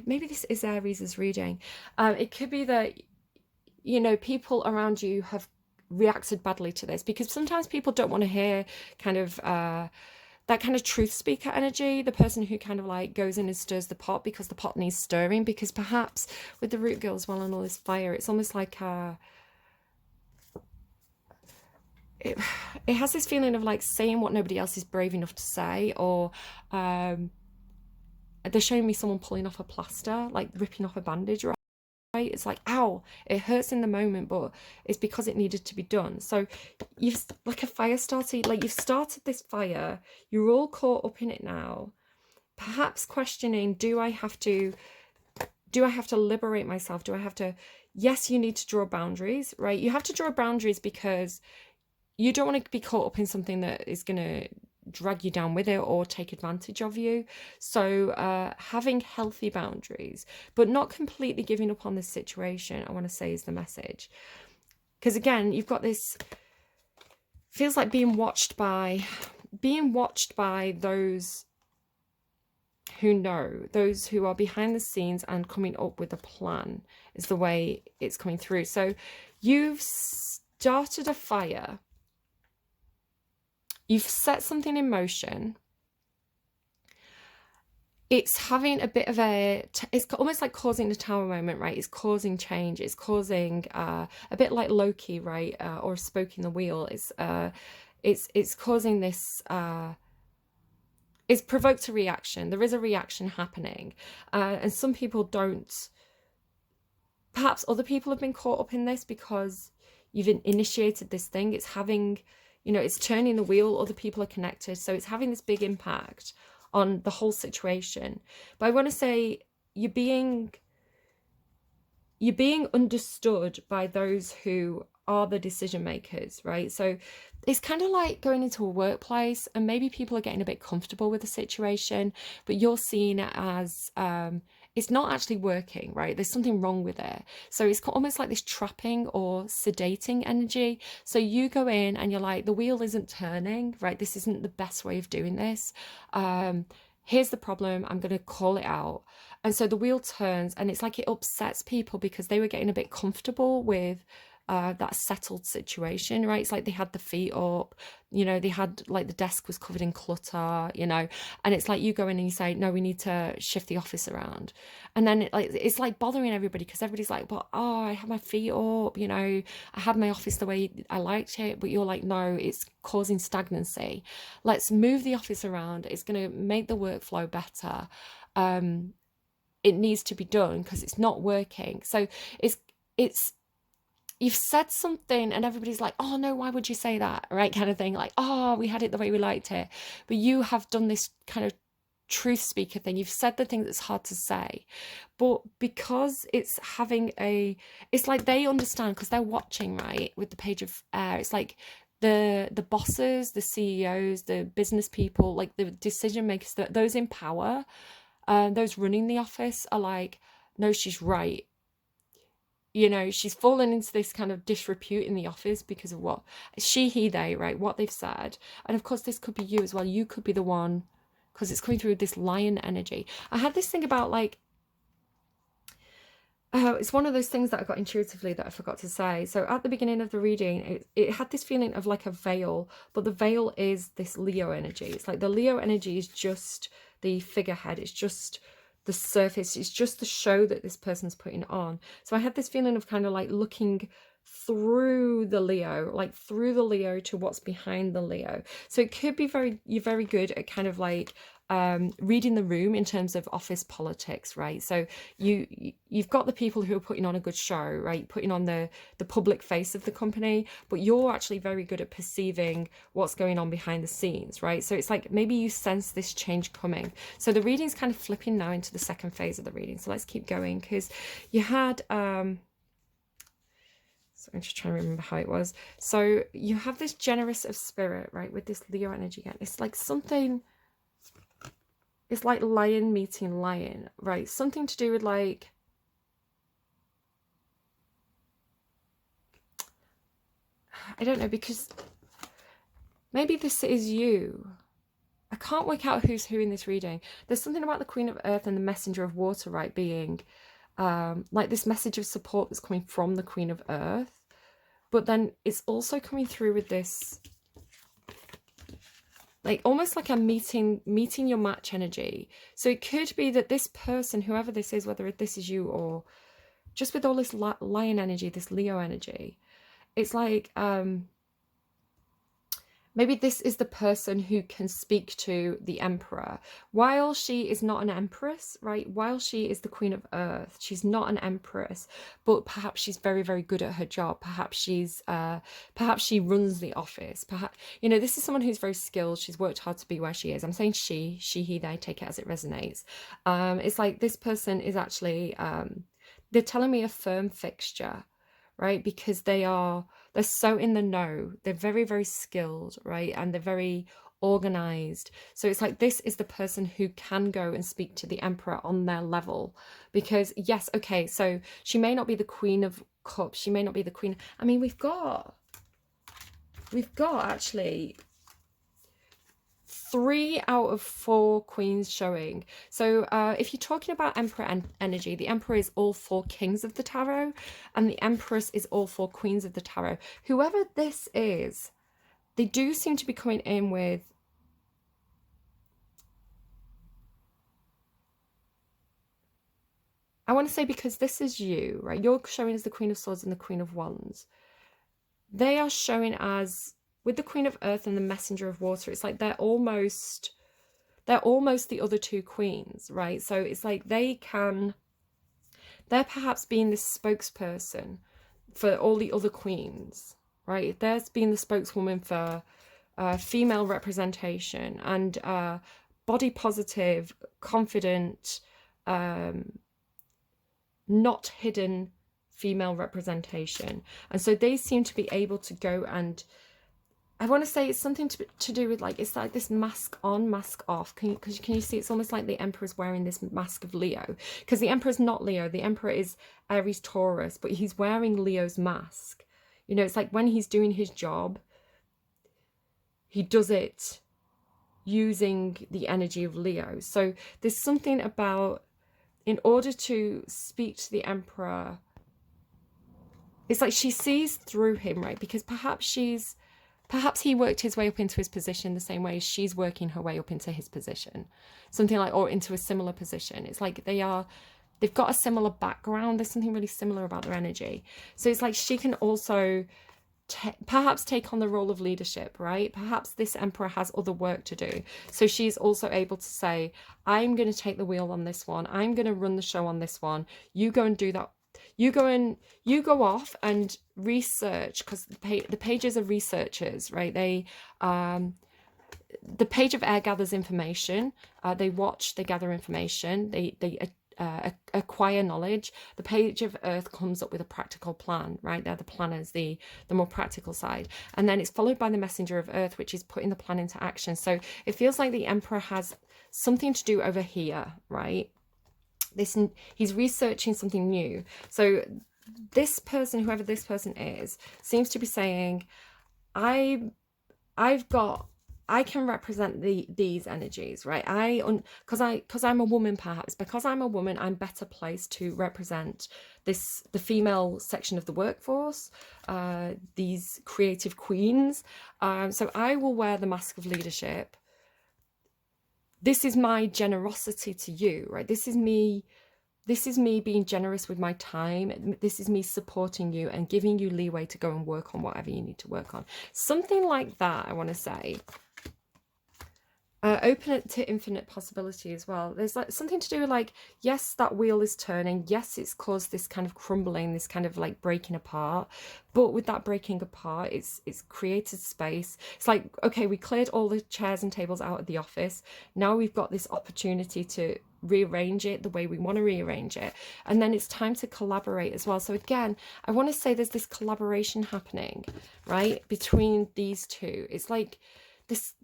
maybe this is Aries' reading. It could be that, you know, people around you have reacted badly to this, because sometimes people don't want to hear kind of that kind of truth speaker energy, the person who kind of like goes in and stirs the pot because the pot needs stirring, because perhaps with the root girl as well and all this fire, it's almost like it has this feeling of like saying what nobody else is brave enough to say, or they're showing me someone pulling off a plaster, like ripping off a bandage, right? It's like, ow, it hurts in the moment, but it's because it needed to be done. So you've, like a fire starter, like you've started this fire, you're all caught up in it now, perhaps questioning, do I have to liberate myself? Do I have to, yes, you need to draw boundaries, right? You have to draw boundaries because you don't want to be caught up in something that is going to drag you down with it or take advantage of you. So having healthy boundaries, but not completely giving up on this situation, I want to say, is the message. Because again, you've got this, feels like being watched by those who know, those who are behind the scenes and coming up with a plan, is the way it's coming through. So you've started a fire, you've set something in motion. It's having a bit of it's almost like causing a tower moment, right? It's causing change. It's causing a bit like Loki, right? Or a spoke in the wheel. It's causing this, it's provoked a reaction. There is a reaction happening. And some people don't, perhaps other people have been caught up in this because you've initiated this thing. It's having, you know, it's turning the wheel, other people are connected. So it's having this big impact on the whole situation. But I want to say you're being understood by those who are the decision makers, right? So it's kind of like going into a workplace and maybe people are getting a bit comfortable with the situation, but you're seeing it as it's not actually working, right? There's something wrong with it. So it's almost like this trapping or sedating energy. So you go in and you're like, the wheel isn't turning, right? This isn't the best way of doing this. Here's the problem. I'm going to call it out. And so the wheel turns and it's like it upsets people because they were getting a bit comfortable with that settled situation, right? It's like they had the feet up, you know, they had like the desk was covered in clutter, you know, and it's like you go in and you say, no, we need to shift the office around. And then it's like bothering everybody because everybody's like, but oh, I had my feet up, you know, I had my office the way I liked it, but you're like, no, it's causing stagnancy. Let's move the office around. It's going to make the workflow better. It needs to be done because it's not working. So it's you've said something and everybody's like, oh no, why would you say that, right? Kind of thing, like, oh, we had it the way we liked it. But you have done this kind of truth speaker thing. You've said the thing that's hard to say, but because it's having it's like they understand because they're watching, right? With the page of air, it's like the bosses, the CEOs, the business people, like the decision makers, those in power, those running the office are like, no, she's right. You know, she's fallen into this kind of disrepute in the office because of what he, they, right? What they've said. And of course, this could be you as well. You could be the one, because it's coming through this lion energy. I had this thing about like, it's one of those things that I got intuitively that I forgot to say. So at the beginning of the reading, it had this feeling of like a veil, but the veil is this Leo energy. It's like the Leo energy is just the figurehead. It's just the surface. It's just the show that this person's putting on. So I had this feeling of kind of like looking through the Leo, like through the Leo to what's behind the Leo. So it could be you're very good at kind of like reading the room in terms of office politics, right? So you've got the people who are putting on a good show, right? Putting on the public face of the company, but you're actually very good at perceiving what's going on behind the scenes, right? So it's like maybe you sense this change coming. So the reading's kind of flipping now into the second phase of the reading. So let's keep going, because you had so I'm just trying to remember how it was. So you have this generous of spirit, right? With this Leo energy again. It's like something, it's like lion meeting lion, right? Something to do with like, I don't know, because maybe this is you. I can't work out who's who in this reading. There's something about the Queen of Earth and the Messenger of Water, right, being like this message of support that's coming from the Queen of Earth. But then it's also coming through with this, like almost like a meeting your match energy. So it could be that this person, whoever this is, whether this is you or just with all this lion energy, this Leo energy, it's like maybe this is the person who can speak to the Emperor. While she is not an empress, right? While she is the Queen of Earth, she's not an empress, but perhaps she's very, very good at her job. Perhaps perhaps she runs the office. Perhaps, you know, this is someone who's very skilled. She's worked hard to be where she is. I'm saying she, he, they, take it as it resonates. It's like this person is actually, they're telling me a firm fixture, right? Because they're so in the know. They're very, very skilled, right? And they're very organized. So it's like this is the person who can go and speak to the Emperor on their level. Because yes, okay, so she may not be the Queen of Cups. She may not be the Queen. I mean, we've got actually 3 out of 4 queens showing. So if you're talking about Emperor energy, the Emperor is all 4 kings of the tarot, and the Empress is all 4 queens of the tarot. Whoever this is, they do seem to be coming in with I want to say, because this is you, right? You're showing as the Queen of Swords and the Queen of Wands. They are showing as, with the Queen of Earth and the Messenger of Water, it's like they're almost the other 2 queens, right? So it's like they're perhaps being this spokesperson for all the other queens, right? They're being the spokeswoman for female representation and body positive, confident, not hidden female representation. And so they seem to be able to go and, I want to say it's something to do with, like, it's like this mask on, mask off. Can you see? It's almost like the Emperor's wearing this mask of Leo, because the Emperor's not Leo. The Emperor is Aries Taurus, but he's wearing Leo's mask. You know, it's like when he's doing his job, he does it using the energy of Leo. So there's something about, in order to speak to the Emperor, it's like she sees through him, right? Because perhaps he worked his way up into his position the same way as she's working her way up into his position. Something like, or into a similar position. It's like they've got a similar background. There's something really similar about their energy. So it's like she can also perhaps take on the role of leadership, right? Perhaps this Emperor has other work to do. So she's also able to say, I'm going to take the wheel on this one. I'm going to run the show on this one. You go and do that. You go off and research, because the pages are researchers, right? They the page of air gathers information. They watch, they gather information, they acquire knowledge. The page of earth comes up with a practical plan, right? They're the planners, the more practical side. And then it's followed by the messenger of earth, which is putting the plan into action. So it feels like the Emperor has something to do over here, right? He's researching something new. So this person, whoever this person is, seems to be saying, I can represent these energies, right? Because I'm a woman, perhaps because I'm a woman, I'm better placed to represent the female section of the workforce, these creative queens. So I will wear the mask of leadership. This is my generosity to you, right? This is me being generous with my time. This is me supporting you and giving you leeway to go and work on whatever you need to work on. Something like that, I want to say. Open it to infinite possibility as well. There's like something to do with, like, yes, that wheel is turning. Yes, it's caused this kind of crumbling, this kind of like breaking apart. But with that breaking apart, it's created space. It's like, okay, we cleared all the chairs and tables out of the office. Now we've got this opportunity to rearrange it the way we want to rearrange it. And then it's time to collaborate as well. So again, I want to say there's this collaboration happening, right, between these two. It's like this.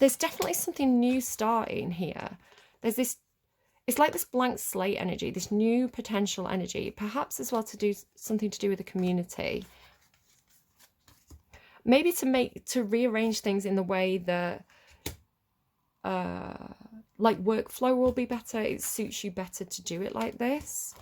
There's definitely something new starting here. There's this, it's like this blank slate energy, this new potential energy, perhaps as well to do something to do with the community. maybe to rearrange things in the way that like workflow will be better. It suits you better to do it like this,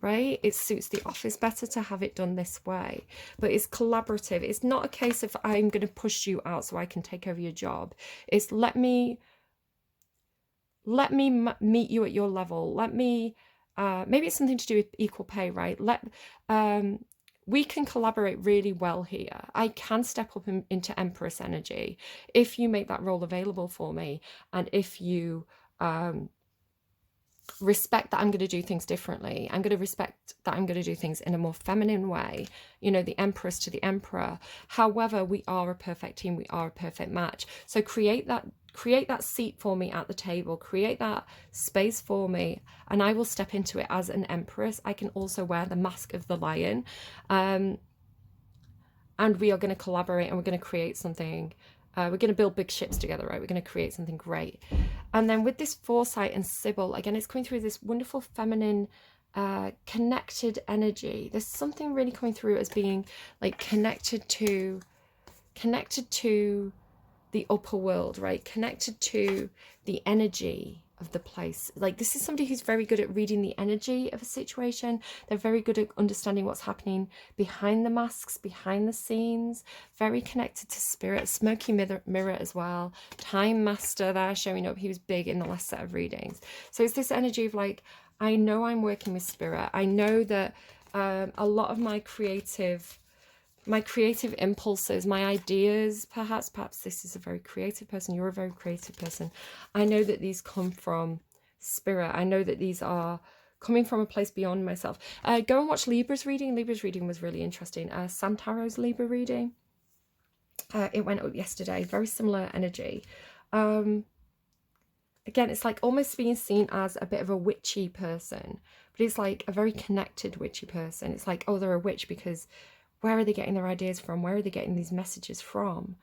right? It suits the office better to have it done this way. But it's collaborative. It's not a case of I'm going to push you out so I can take over your job. It's let me meet you at your level. Let me maybe it's something to do with equal pay, right? We can collaborate really well here. I can step up into Empress energy if you make that role available for me, and if you respect that I'm going to do things differently. I'm going to respect that I'm going to do things in a more feminine way, you know, the Empress to the Emperor. However, we are a perfect team. We are a perfect match. So create that seat for me at the table, create that space for me, and I will step into it as an Empress. I can also wear the mask of the lion, and we are going to collaborate, and we're going to create something. We're going to build big ships together, right? We're going to create something great. And then with this Foresight and Sybil, again, it's coming through this wonderful feminine connected energy. There's something really coming through as being like connected to the upper world, right? Connected to the energy of the place. Like, this is somebody who's very good at reading the energy of a situation. They're very good at understanding what's happening behind the masks, behind the scenes. Very connected to spirit. Smoky mirror as well. Time master there showing up. He was big in the last set of readings. So it's this energy of like, I know I'm working with spirit. I know that a lot of my creative impulses, my ideas, perhaps this is a very creative person, you're a very creative person. I know that these come from spirit. I know that these are coming from a place beyond myself. Go and watch Libra's reading. Libra's reading was really interesting. Santaro's Libra reading. It went up yesterday. Very similar energy. Again, it's like almost being seen as a bit of a witchy person, but it's like a very connected witchy person. It's like, oh, they're a witch because where are they getting their ideas from? Where are they getting these messages from?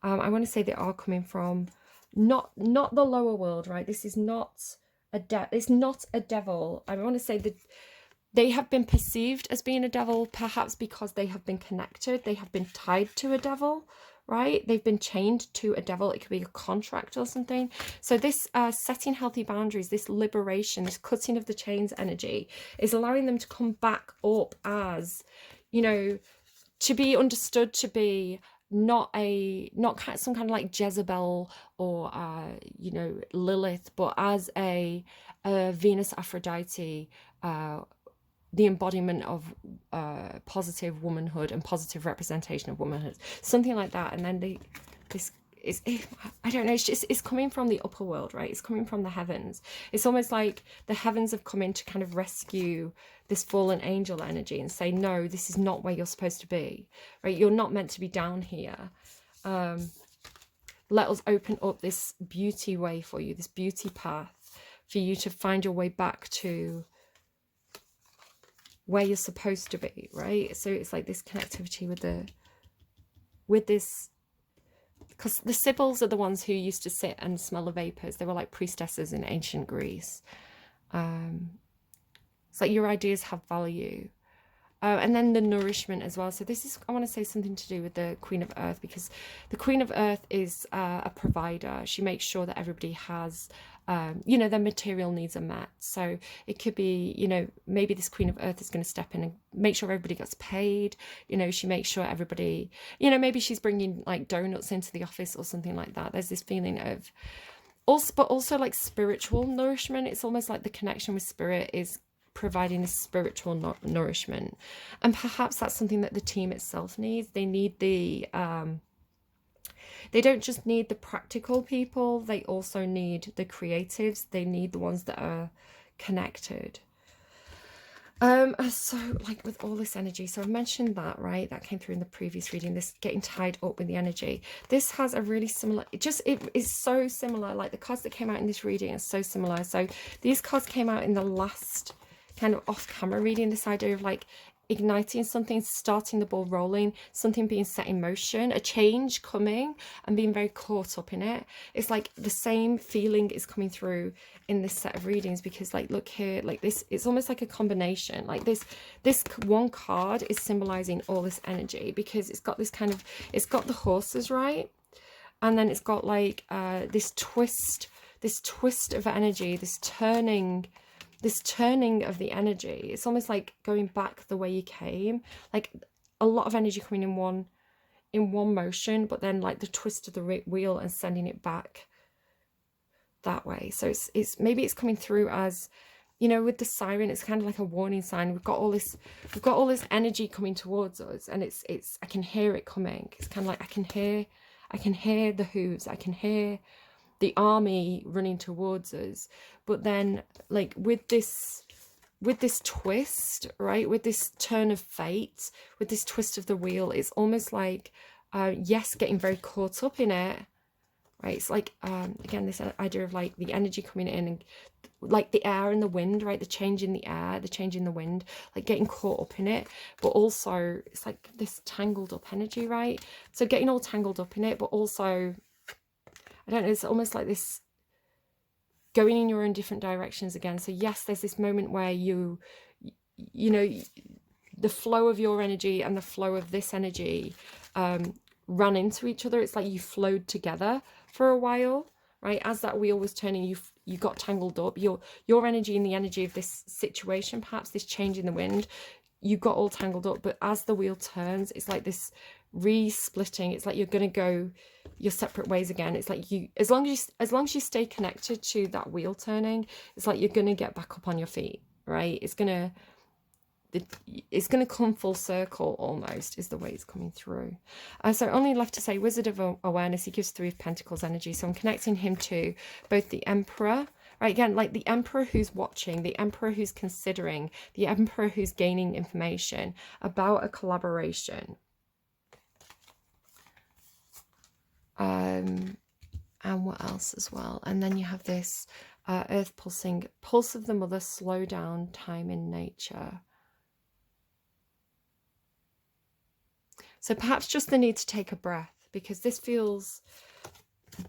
I want to say they are coming from not the lower world, right? This is not it's not a devil. I want to say that they have been perceived as being a devil, perhaps because they have been connected. They have been tied to a devil, right? They've been chained to a devil. It could be a contract or something. So this setting healthy boundaries, this liberation, this cutting of the chains energy is allowing them to come back up as, you know, to be understood to be not some kind of like Jezebel or you know, Lilith, but as a Venus Aphrodite, the embodiment of positive womanhood and positive representation of womanhood, something like that. And then I don't know, it's coming from the upper world, right? It's coming from the heavens. It's almost like the heavens have come in to kind of rescue this fallen angel energy and say, no, this is not where you're supposed to be, right? You're not meant to be down here. Let us open up this beauty way for you, this beauty path for you to find your way back to where you're supposed to be, right? So it's like this connectivity with this, because the Sibyls are the ones who used to sit and smell the vapors. They were like priestesses in ancient Greece. It's like your ideas have value. And then the nourishment as well. So this is, I want to say something to do with the Queen of Earth, because the Queen of Earth is a provider. She makes sure that everybody has, you know, their material needs are met. So it could be, you know, maybe this Queen of Earth is going to step in and make sure everybody gets paid. You know, she makes sure everybody, you know, maybe she's bringing like donuts into the office or something like that. There's this feeling of also, but also like spiritual nourishment. It's almost like the connection with spirit is providing a spiritual nourishment, and perhaps that's something that the team itself needs. They need the they don't just need the practical people, they also need the creatives. They need the ones that are connected. So like with all this energy, so I've mentioned that, right? That came through in the previous reading, this getting tied up with the energy. This has a really similar, it is so similar, like the cards that came out in this reading are so similar. So these cards came out in the last kind of off-camera reading, this idea of like igniting something, starting the ball rolling, something being set in motion, a change coming, and being very caught up in it. It's like the same feeling is coming through in this set of readings, because like, look here, like this, it's almost like a combination. Like this one card is symbolizing all this energy, because it's got this kind of, it's got the horses, right? And then it's got like this twist of energy, this turning of the energy. It's almost like going back the way you came, like a lot of energy coming in one motion, but then like the twist of the wheel and sending it back that way. So it's maybe it's coming through as, you know, with the siren, it's kind of like a warning sign. We've got all this energy coming towards us, and it's I can hear it coming. It's kind of like I can hear the hooves, I can hear the army running towards us. But then like with this twist, right, with this turn of fate, with this twist of the wheel, it's almost like yes, getting very caught up in it, right? It's like again, this idea of like the energy coming in, and like the air and the wind, right? The change in the air, the change in the wind, like getting caught up in it. But also it's like this tangled up energy, right? So getting all tangled up in it, but also, I don't know, it's almost like this going in your own different directions again. So yes, there's this moment where you know, the flow of your energy and the flow of this energy ran into each other. It's like you flowed together for a while, right? As that wheel was turning, you got tangled up. Your energy and the energy of this situation, perhaps this change in the wind, you got all tangled up. But as the wheel turns, it's like this re-splitting. It's like you're going to go your separate ways again. It's like you, as long as you stay connected to that wheel turning, it's like you're going to get back up on your feet, right? It's going to come full circle, almost, is the way it's coming through. So only left to say, Wizard of Awareness, he gives 3 of Pentacles energy. So I'm connecting him to both the Emperor, right? Again, like the Emperor who's watching, the Emperor who's considering, the Emperor who's gaining information about a collaboration. And what else as well? And then you have this Earth pulsing, pulse of the mother, slow down, time in nature. So perhaps just the need to take a breath, because this feels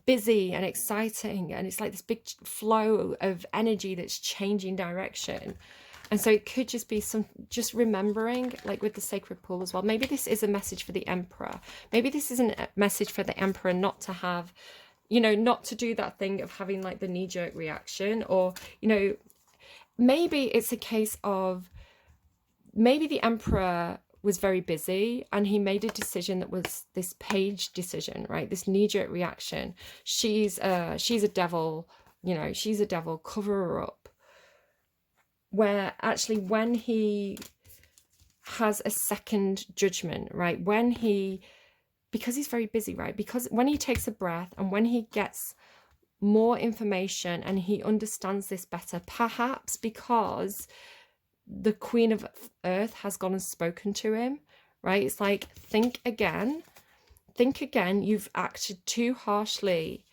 busy and exciting, and it's like this big flow of energy that's changing direction. And so it could just be just remembering, like with the sacred pool as well. Maybe this is a message for the Emperor. Maybe this isn't a message for the Emperor not to have, you know, not to do that thing of having like the knee-jerk reaction, or, you know, maybe it's a case of, maybe the Emperor was very busy and he made a decision that was this page decision, right? This knee-jerk reaction. She's a devil, you know, she's a devil, cover her up. Where actually when he has a second judgment, right? When he, because he's very busy, right? Because when he takes a breath and when he gets more information and he understands this better, perhaps because the Queen of Earth has gone and spoken to him, right? It's like, think again, you've acted too harshly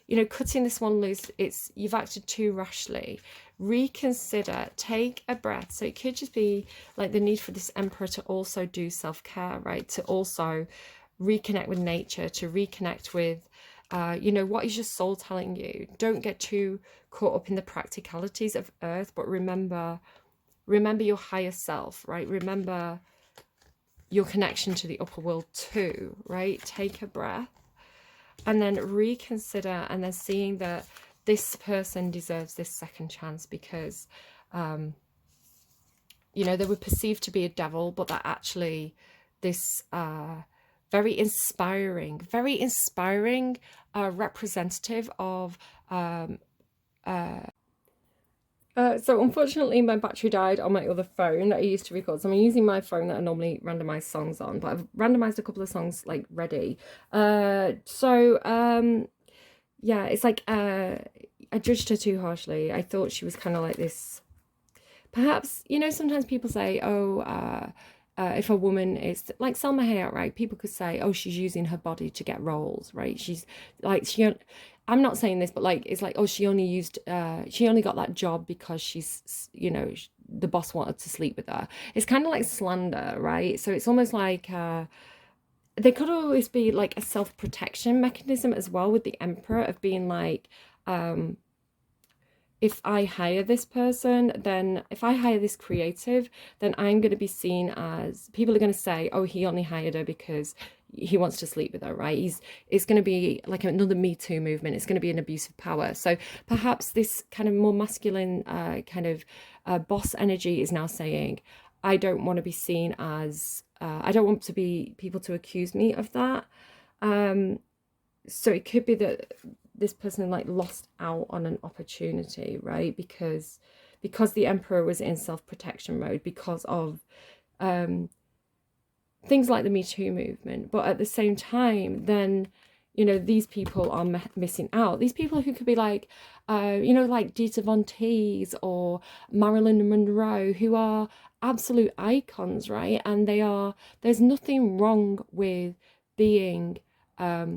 you know, cutting this one loose, you've acted too rashly. Reconsider, take a breath. So it could just be like the need for this Emperor to also do self-care, right? To also reconnect with nature, to reconnect with, you know, what is your soul telling you? Don't get too caught up in the practicalities of Earth, but remember your higher self, right? Remember your connection to the upper world too, right? Take a breath. And then reconsider, and then seeing that this person deserves this second chance, because, you know, they were perceived to be a devil, but that actually this very inspiring representative of so unfortunately my battery died on my other phone that I used to record. So I'm using my phone that I normally randomize songs on, but I've randomized a couple of songs like ready. Yeah, it's like I judged her too harshly. I thought she was kind of like this, perhaps, you know, sometimes people say, oh, if a woman is like Selma Hayek, right? People could say, oh, she's using her body to get roles, right? She's like, I'm not saying this, but like, it's like, oh, she only got that job because she's, the boss wanted to sleep with her. It's kind of like slander, right? So it's almost like, there could always be like a self-protection mechanism as well with the emperor of being like, if I hire this person, then if I hire this creative, then I'm going to be seen as, people are going to say, oh, he only hired her because he wants to sleep with her, right? It's going to be like another Me Too movement. It's going to be an abuse of power. So perhaps this kind of more masculine boss energy is now saying, I don't want to be seen as, I don't want to be people to accuse me of that. So it could be that this person like lost out on an opportunity, right? Because the emperor was in self-protection mode because of things like the Me Too movement. But at the same time, then, these people are missing out. These people who could be like, like Dita Von Teese or Marilyn Monroe, who are absolute icons, right? And there's nothing wrong with being a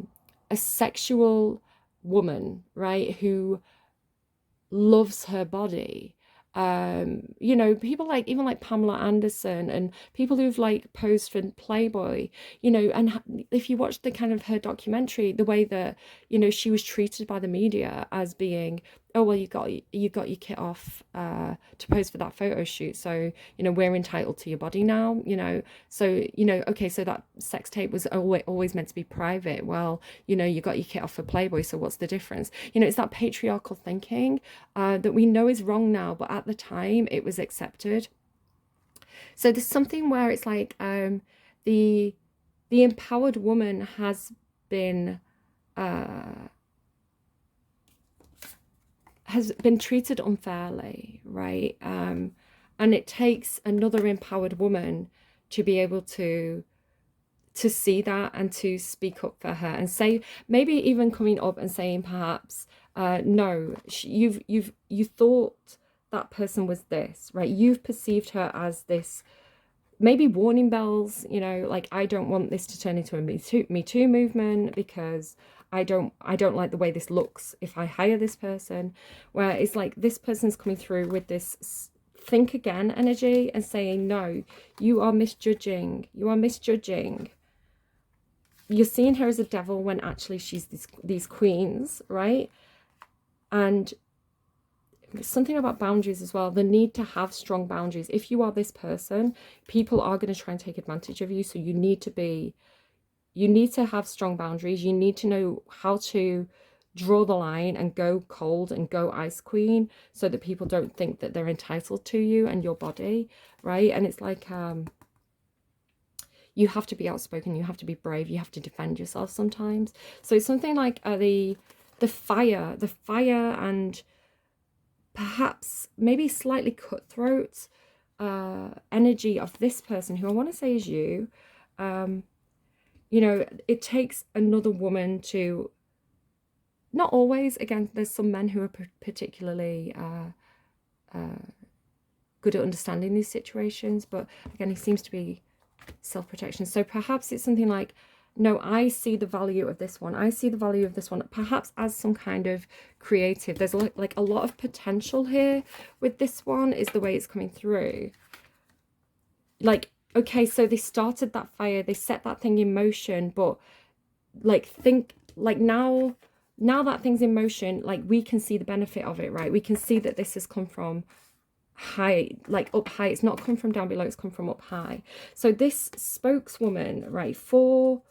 sexual woman, right, who loves her body. People like, even like Pamela Anderson and people who've like posed for Playboy, and if you watch the kind of her documentary, the way that, she was treated by the media as being, oh, well, you got your kit off to pose for that photo shoot, so we're entitled to your body now, so okay, so that sex tape was always meant to be private. Well, you got your kit off for Playboy, so what's the difference? It's that patriarchal thinking that we know is wrong now, but at the time it was accepted. So there's something where it's like the empowered woman has been treated unfairly, right? And it takes another empowered woman to be able to see that and to speak up for her and say, maybe even coming up and saying perhaps, no, you thought that person was this, right? You've perceived her as this. Maybe warning bells, like, I don't want this to turn into a Me Too movement because I don't like the way this looks if I hire this person. Where it's like this person's coming through with this think again energy and saying, no, you are misjudging. You're seeing her as a devil when actually she's these queens, right? And something about boundaries as well, the need to have strong boundaries. If you are this person, people are going to try and take advantage of you, so you need to have strong boundaries. You need to know how to draw the line and go cold and go ice queen, so that people don't think that they're entitled to you and your body, right? And it's like you have to be outspoken, you have to be brave, you have to defend yourself sometimes. So it's something like the fire and perhaps maybe slightly cutthroat energy of this person, who I want to say is you. It takes another woman to, not always, again, there's some men who are particularly good at understanding these situations, but again, he seems to be self-protection. So perhaps it's something like, no, I see the value of this one. I see the value of this one, perhaps as some kind of creative. There's like a lot of potential here with this one, is the way it's coming through. Like, okay, so they started that fire, they set that thing in motion, but like, think like now that thing's in motion, like, we can see the benefit of it, right? We can see that this has come from high, like up high. It's not come from down below, it's come from up high. So this spokeswoman, right, for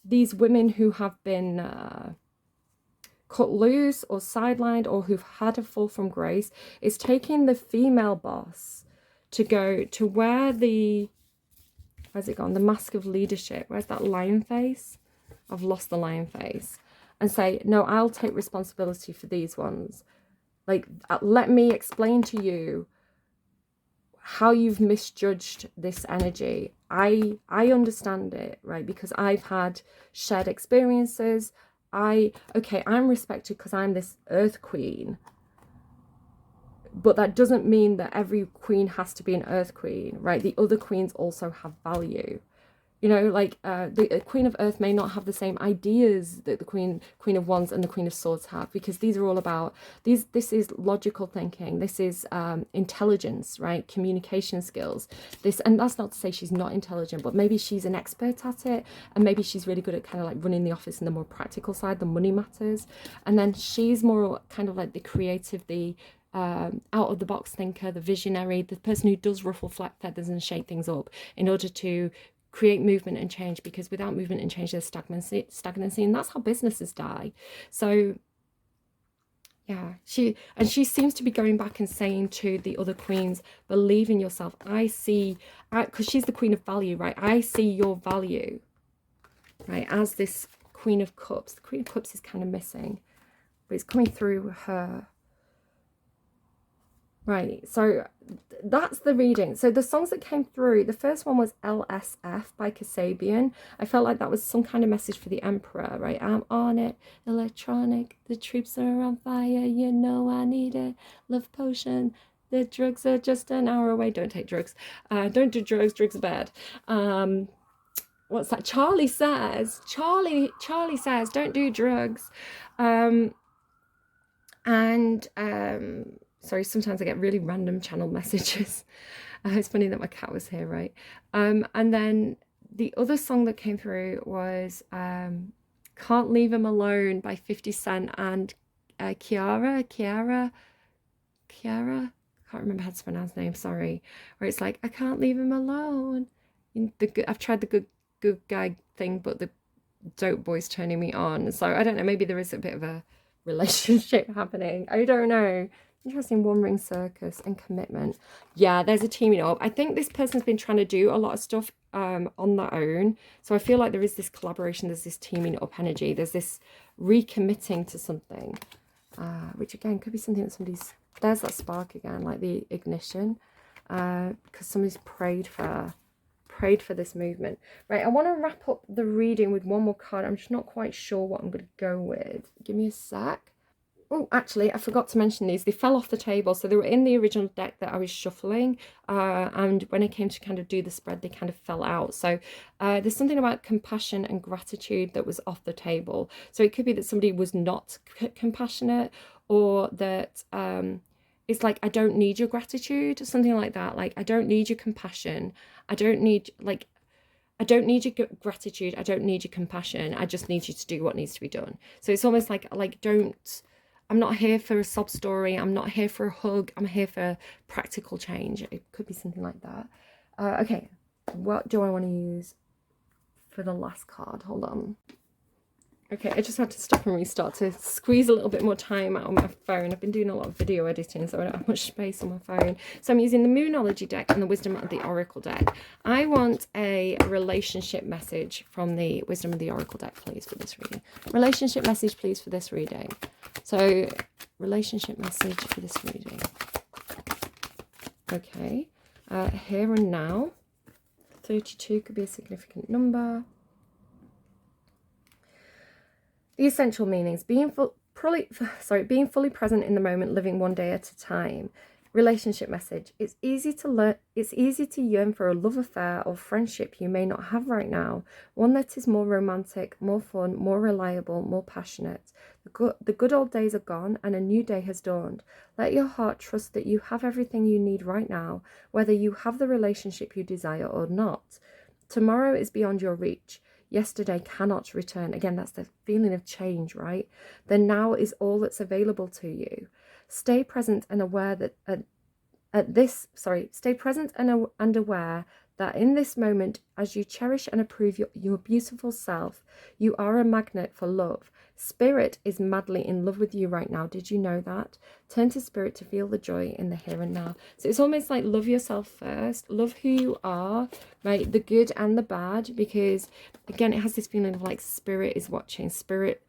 these women who have been cut loose or sidelined, or who've had a fall from grace, is taking the female boss to go to where where's it gone? The mask of leadership. Where's that lion face? I've lost the lion face. And say, no, I'll take responsibility for these ones. Like, let me explain to you how you've misjudged this energy. I understand it, right? Because I've had shared experiences. I'm respected because I'm this earth queen. But that doesn't mean that every queen has to be an earth queen, right? The other queens also have value. You know, like the Queen of Earth may not have the same ideas that the Queen of Wands and the Queen of Swords have, because these are all about this is logical thinking. This is intelligence, right? Communication skills. And that's not to say she's not intelligent, but maybe she's an expert at it, and maybe she's really good at kind of like running the office in the more practical side, the money matters. And then she's more kind of like the creative, the out of the box thinker, the visionary, the person who does ruffle feathers and shake things up in order to create movement and change, because without movement and change there's stagnancy, and that's how businesses die. So yeah, she seems to be going back and saying to the other queens, believe in yourself. I see, because she's the Queen of Value, right? I see your value, right, as this Queen of Cups. The Queen of Cups is kind of missing, but it's coming through her. Right, so that's the reading. So the songs that came through, the first one was LSF by Kasabian. I felt like that was some kind of message for the Emperor, right? I'm on it, electronic, the troops are on fire, you know I need it, love potion, the drugs are just an hour away. Don't take drugs. Don't do drugs, drugs are bad. What's that? Charlie says, don't do drugs. Sorry, sometimes I get really random channel messages. It's funny that my cat was here, right? And then the other song that came through was Can't Leave Him Alone by 50 Cent and Ciara. Can't remember how to pronounce the name, sorry. Where it's like, I can't leave him alone. I've tried the good guy thing, but the dope boy's turning me on. So I don't know, maybe there is a bit of a relationship happening. I don't know. Interesting. One ring circus and commitment. Yeah, there's a teaming up. I think this person's been trying to do a lot of stuff on their own. So I feel like there is this collaboration. There's this teaming up energy. There's this recommitting to something, which again could be something that somebody's. There's that spark again, like the ignition, because somebody's prayed for this movement. Right, I want to wrap up the reading with one more card. I'm just not quite sure what I'm going to go with. Give me a sec. Oh, actually, I forgot to mention these. They fell off the table. So they were in the original deck that I was shuffling. And when I came to kind of do the spread, they kind of fell out. So there's something about compassion and gratitude that was off the table. So it could be that somebody was not compassionate, or that it's like, I don't need your gratitude, something like that. Like, I don't need your compassion. I don't need your gratitude. I don't need your compassion. I just need you to do what needs to be done. So it's almost like I'm not here for a sob story. I'm not here for a hug. I'm here for practical change. It could be something like that. Okay, what do I want to use for the last card? Hold on. Okay, I just had to stop and restart to squeeze a little bit more time out on my phone. I've been doing a lot of video editing, so I don't have much space on my phone. So I'm using the Moonology deck and the Wisdom of the Oracle deck. I want a relationship message from the Wisdom of the Oracle deck, please, for this reading. Relationship message, please, for this reading. So, relationship message for this reading. Okay, here and now. 32 could be a significant number. The essential meanings: being fully present in the moment, living one day at a time. Relationship message: it's easy to yearn for a love affair or friendship you may not have right now, one that is more romantic, more fun, more reliable, more passionate. The good old days are gone and a new day has dawned. Let your heart trust that you have everything you need right now, whether you have the relationship you desire or not. Tomorrow is beyond your reach. Yesterday cannot return. Again, that's the feeling of change, right? The now is all that's available to you. Stay present and aware that stay present and aware that in this moment, as you cherish and approve your beautiful self, you are a magnet for love. Spirit is madly in love with you right now. Did you know that? Turn to Spirit to feel the joy in the here and now. So it's almost like love yourself first. Love who you are, right? The good and the bad, because again, it has this feeling of like Spirit is watching. Spirit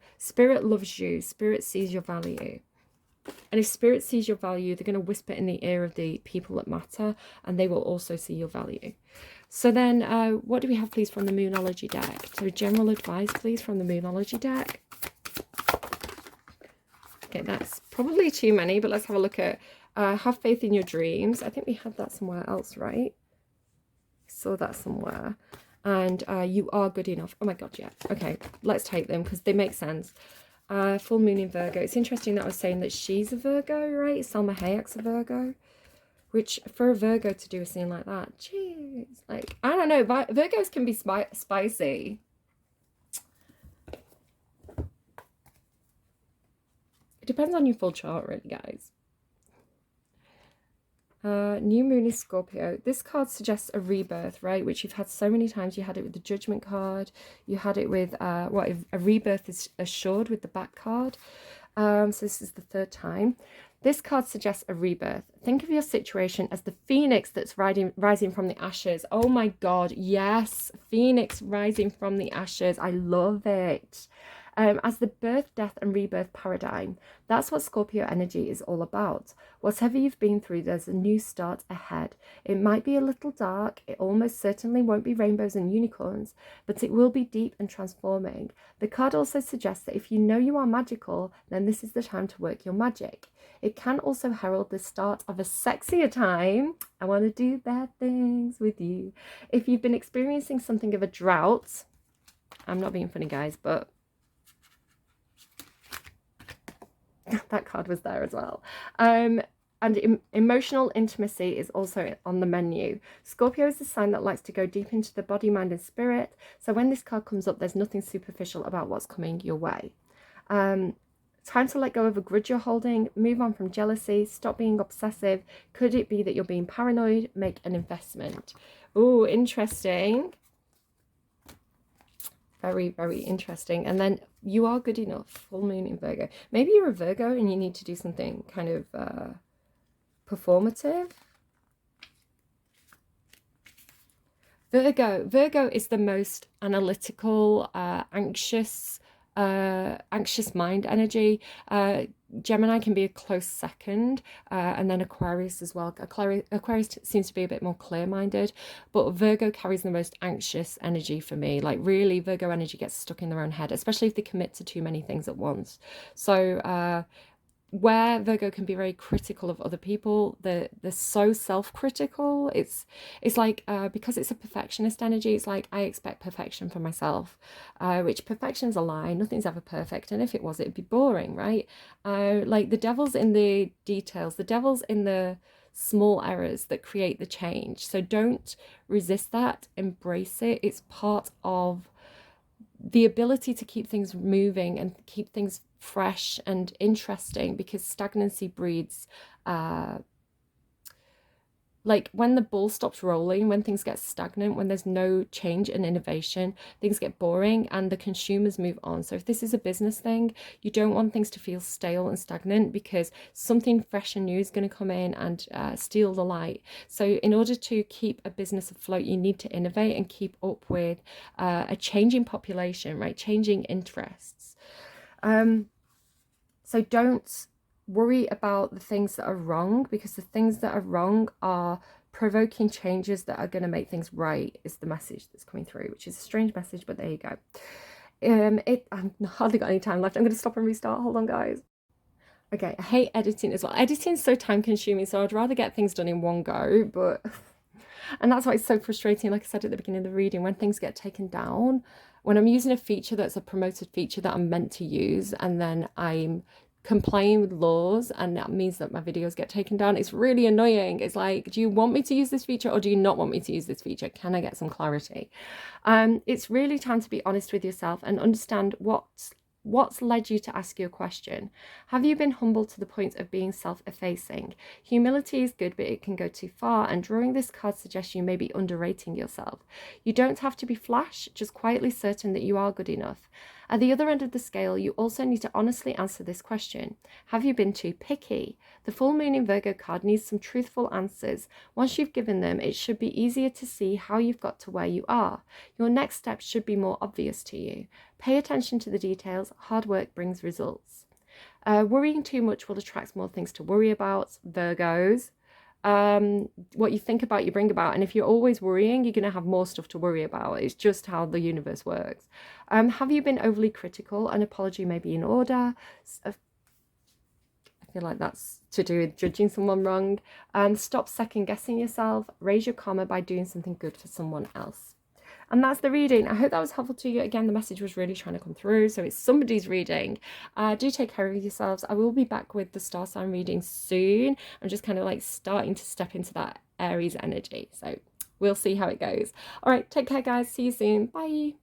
loves you. Spirit sees your value. And if Spirit sees your value, they're going to whisper in the ear of the people that matter, and they will also see your value. So then, what do we have, please, from the Moonology deck? So general advice, please, from the Moonology deck. Okay, that's probably too many, but let's have a look at have faith in your dreams. I think we had that somewhere else, right? Saw that somewhere. and you are good enough. Oh my God, yeah. Okay, let's take them because they make sense. Full moon in Virgo. It's interesting that I was saying that she's a Virgo, right? Salma Hayek's a Virgo. Which, for a Virgo to do a scene like that, jeez. Like, I don't know. Virgos can be spicy. It depends on your full chart, really, guys. New moon is Scorpio. This card suggests a rebirth, right? Which you've had so many times. You had it with the Judgment card. You had it with what if a rebirth is assured with the back card. So this is the third time. This card suggests a rebirth. Think of your situation as the phoenix that's rising from the ashes. Oh my God, yes, phoenix rising from the ashes. I love it. As the birth, death, and rebirth paradigm. That's what Scorpio energy is all about. Whatever you've been through, there's a new start ahead. It might be a little dark. It almost certainly won't be rainbows and unicorns, but it will be deep and transforming. The card also suggests that if you know you are magical, then this is the time to work your magic. It can also herald the start of a sexier time. I want to do bad things with you. If you've been experiencing something of a drought, I'm not being funny, guys, but that card was there as well. And emotional intimacy is also on the menu. Scorpio is a sign that likes to go deep into the body, mind, and spirit. So when this card comes up, there's nothing superficial about what's coming your way. Time to let go of a grudge you're holding, move on from jealousy, stop being obsessive. Could it be that you're being paranoid? Make an investment. Oh, interesting. Very, very interesting. And then you are good enough. Full moon in Virgo. Maybe you're a Virgo and you need to do something kind of performative. Virgo is the most analytical, anxious mind energy. Gemini can be a close second, and then Aquarius as well. Aquarius seems to be a bit more clear-minded, but Virgo carries the most anxious energy for me. Like, really, Virgo energy gets stuck in their own head, especially if they commit to too many things at once. So where Virgo can be very critical of other people, they're so self-critical. It's like because it's a perfectionist energy, it's like I expect perfection for myself, which perfection's a lie. Nothing's ever perfect, and if it was, it'd be boring, right? Like, the devil's in the details, the devil's in the small errors that create the change. So don't resist that, embrace it. It's part of the ability to keep things moving and keep things fresh and interesting, because stagnancy breeds like when the ball stops rolling, when things get stagnant, when there's no change and innovation, things get boring and the consumers move on. So if this is a business thing, you don't want things to feel stale and stagnant, because something fresh and new is going to come in and steal the light. So in order to keep a business afloat, you need to innovate and keep up with a changing population, right? Changing interests. So don't worry about the things that are wrong, because the things that are wrong are provoking changes that are going to make things right, is the message that's coming through, which is a strange message, but there you go. I've hardly got any time left. I'm going to stop and restart. Hold on, guys. Okay, I hate editing as well. Editing's so time consuming, so I'd rather get things done in one go, but and that's why it's so frustrating, like I said at the beginning of the reading, when things get taken down, when I'm using a feature that's a promoted feature that I'm meant to use, and then I'm complying with laws, and that means that my videos get taken down. It's really annoying. It's like, do you want me to use this feature or do you not want me to use this feature? Can I get some clarity? It's really time to be honest with yourself and understand what's led you to ask your question. Have you been humble to the point of being self-effacing? Humility is good, but it can go too far, and drawing this card suggests you may be underrating yourself. You don't have to be flash, just quietly certain that you are good enough. At the other end of the scale, you also need to honestly answer this question. Have you been too picky? The full moon in Virgo card needs some truthful answers. Once you've given them, it should be easier to see how you've got to where you are. Your next steps should be more obvious to you. Pay attention to the details. Hard work brings results. Worrying too much will attract more things to worry about, Virgos. What you think about, you bring about. And if you're always worrying, you're going to have more stuff to worry about. It's just how the universe works. Have you been overly critical? An apology may be in order. I feel like that's to do with judging someone wrong. Stop second guessing yourself. Raise your karma by doing something good for someone else. And that's the reading. I hope that was helpful to you. Again, the message was really trying to come through, so it's somebody's reading. Do take care of yourselves. I will be back with the star sign reading soon. I'm just kind of like starting to step into that Aries energy, so we'll see how it goes. All right, take care, guys. See you soon. Bye.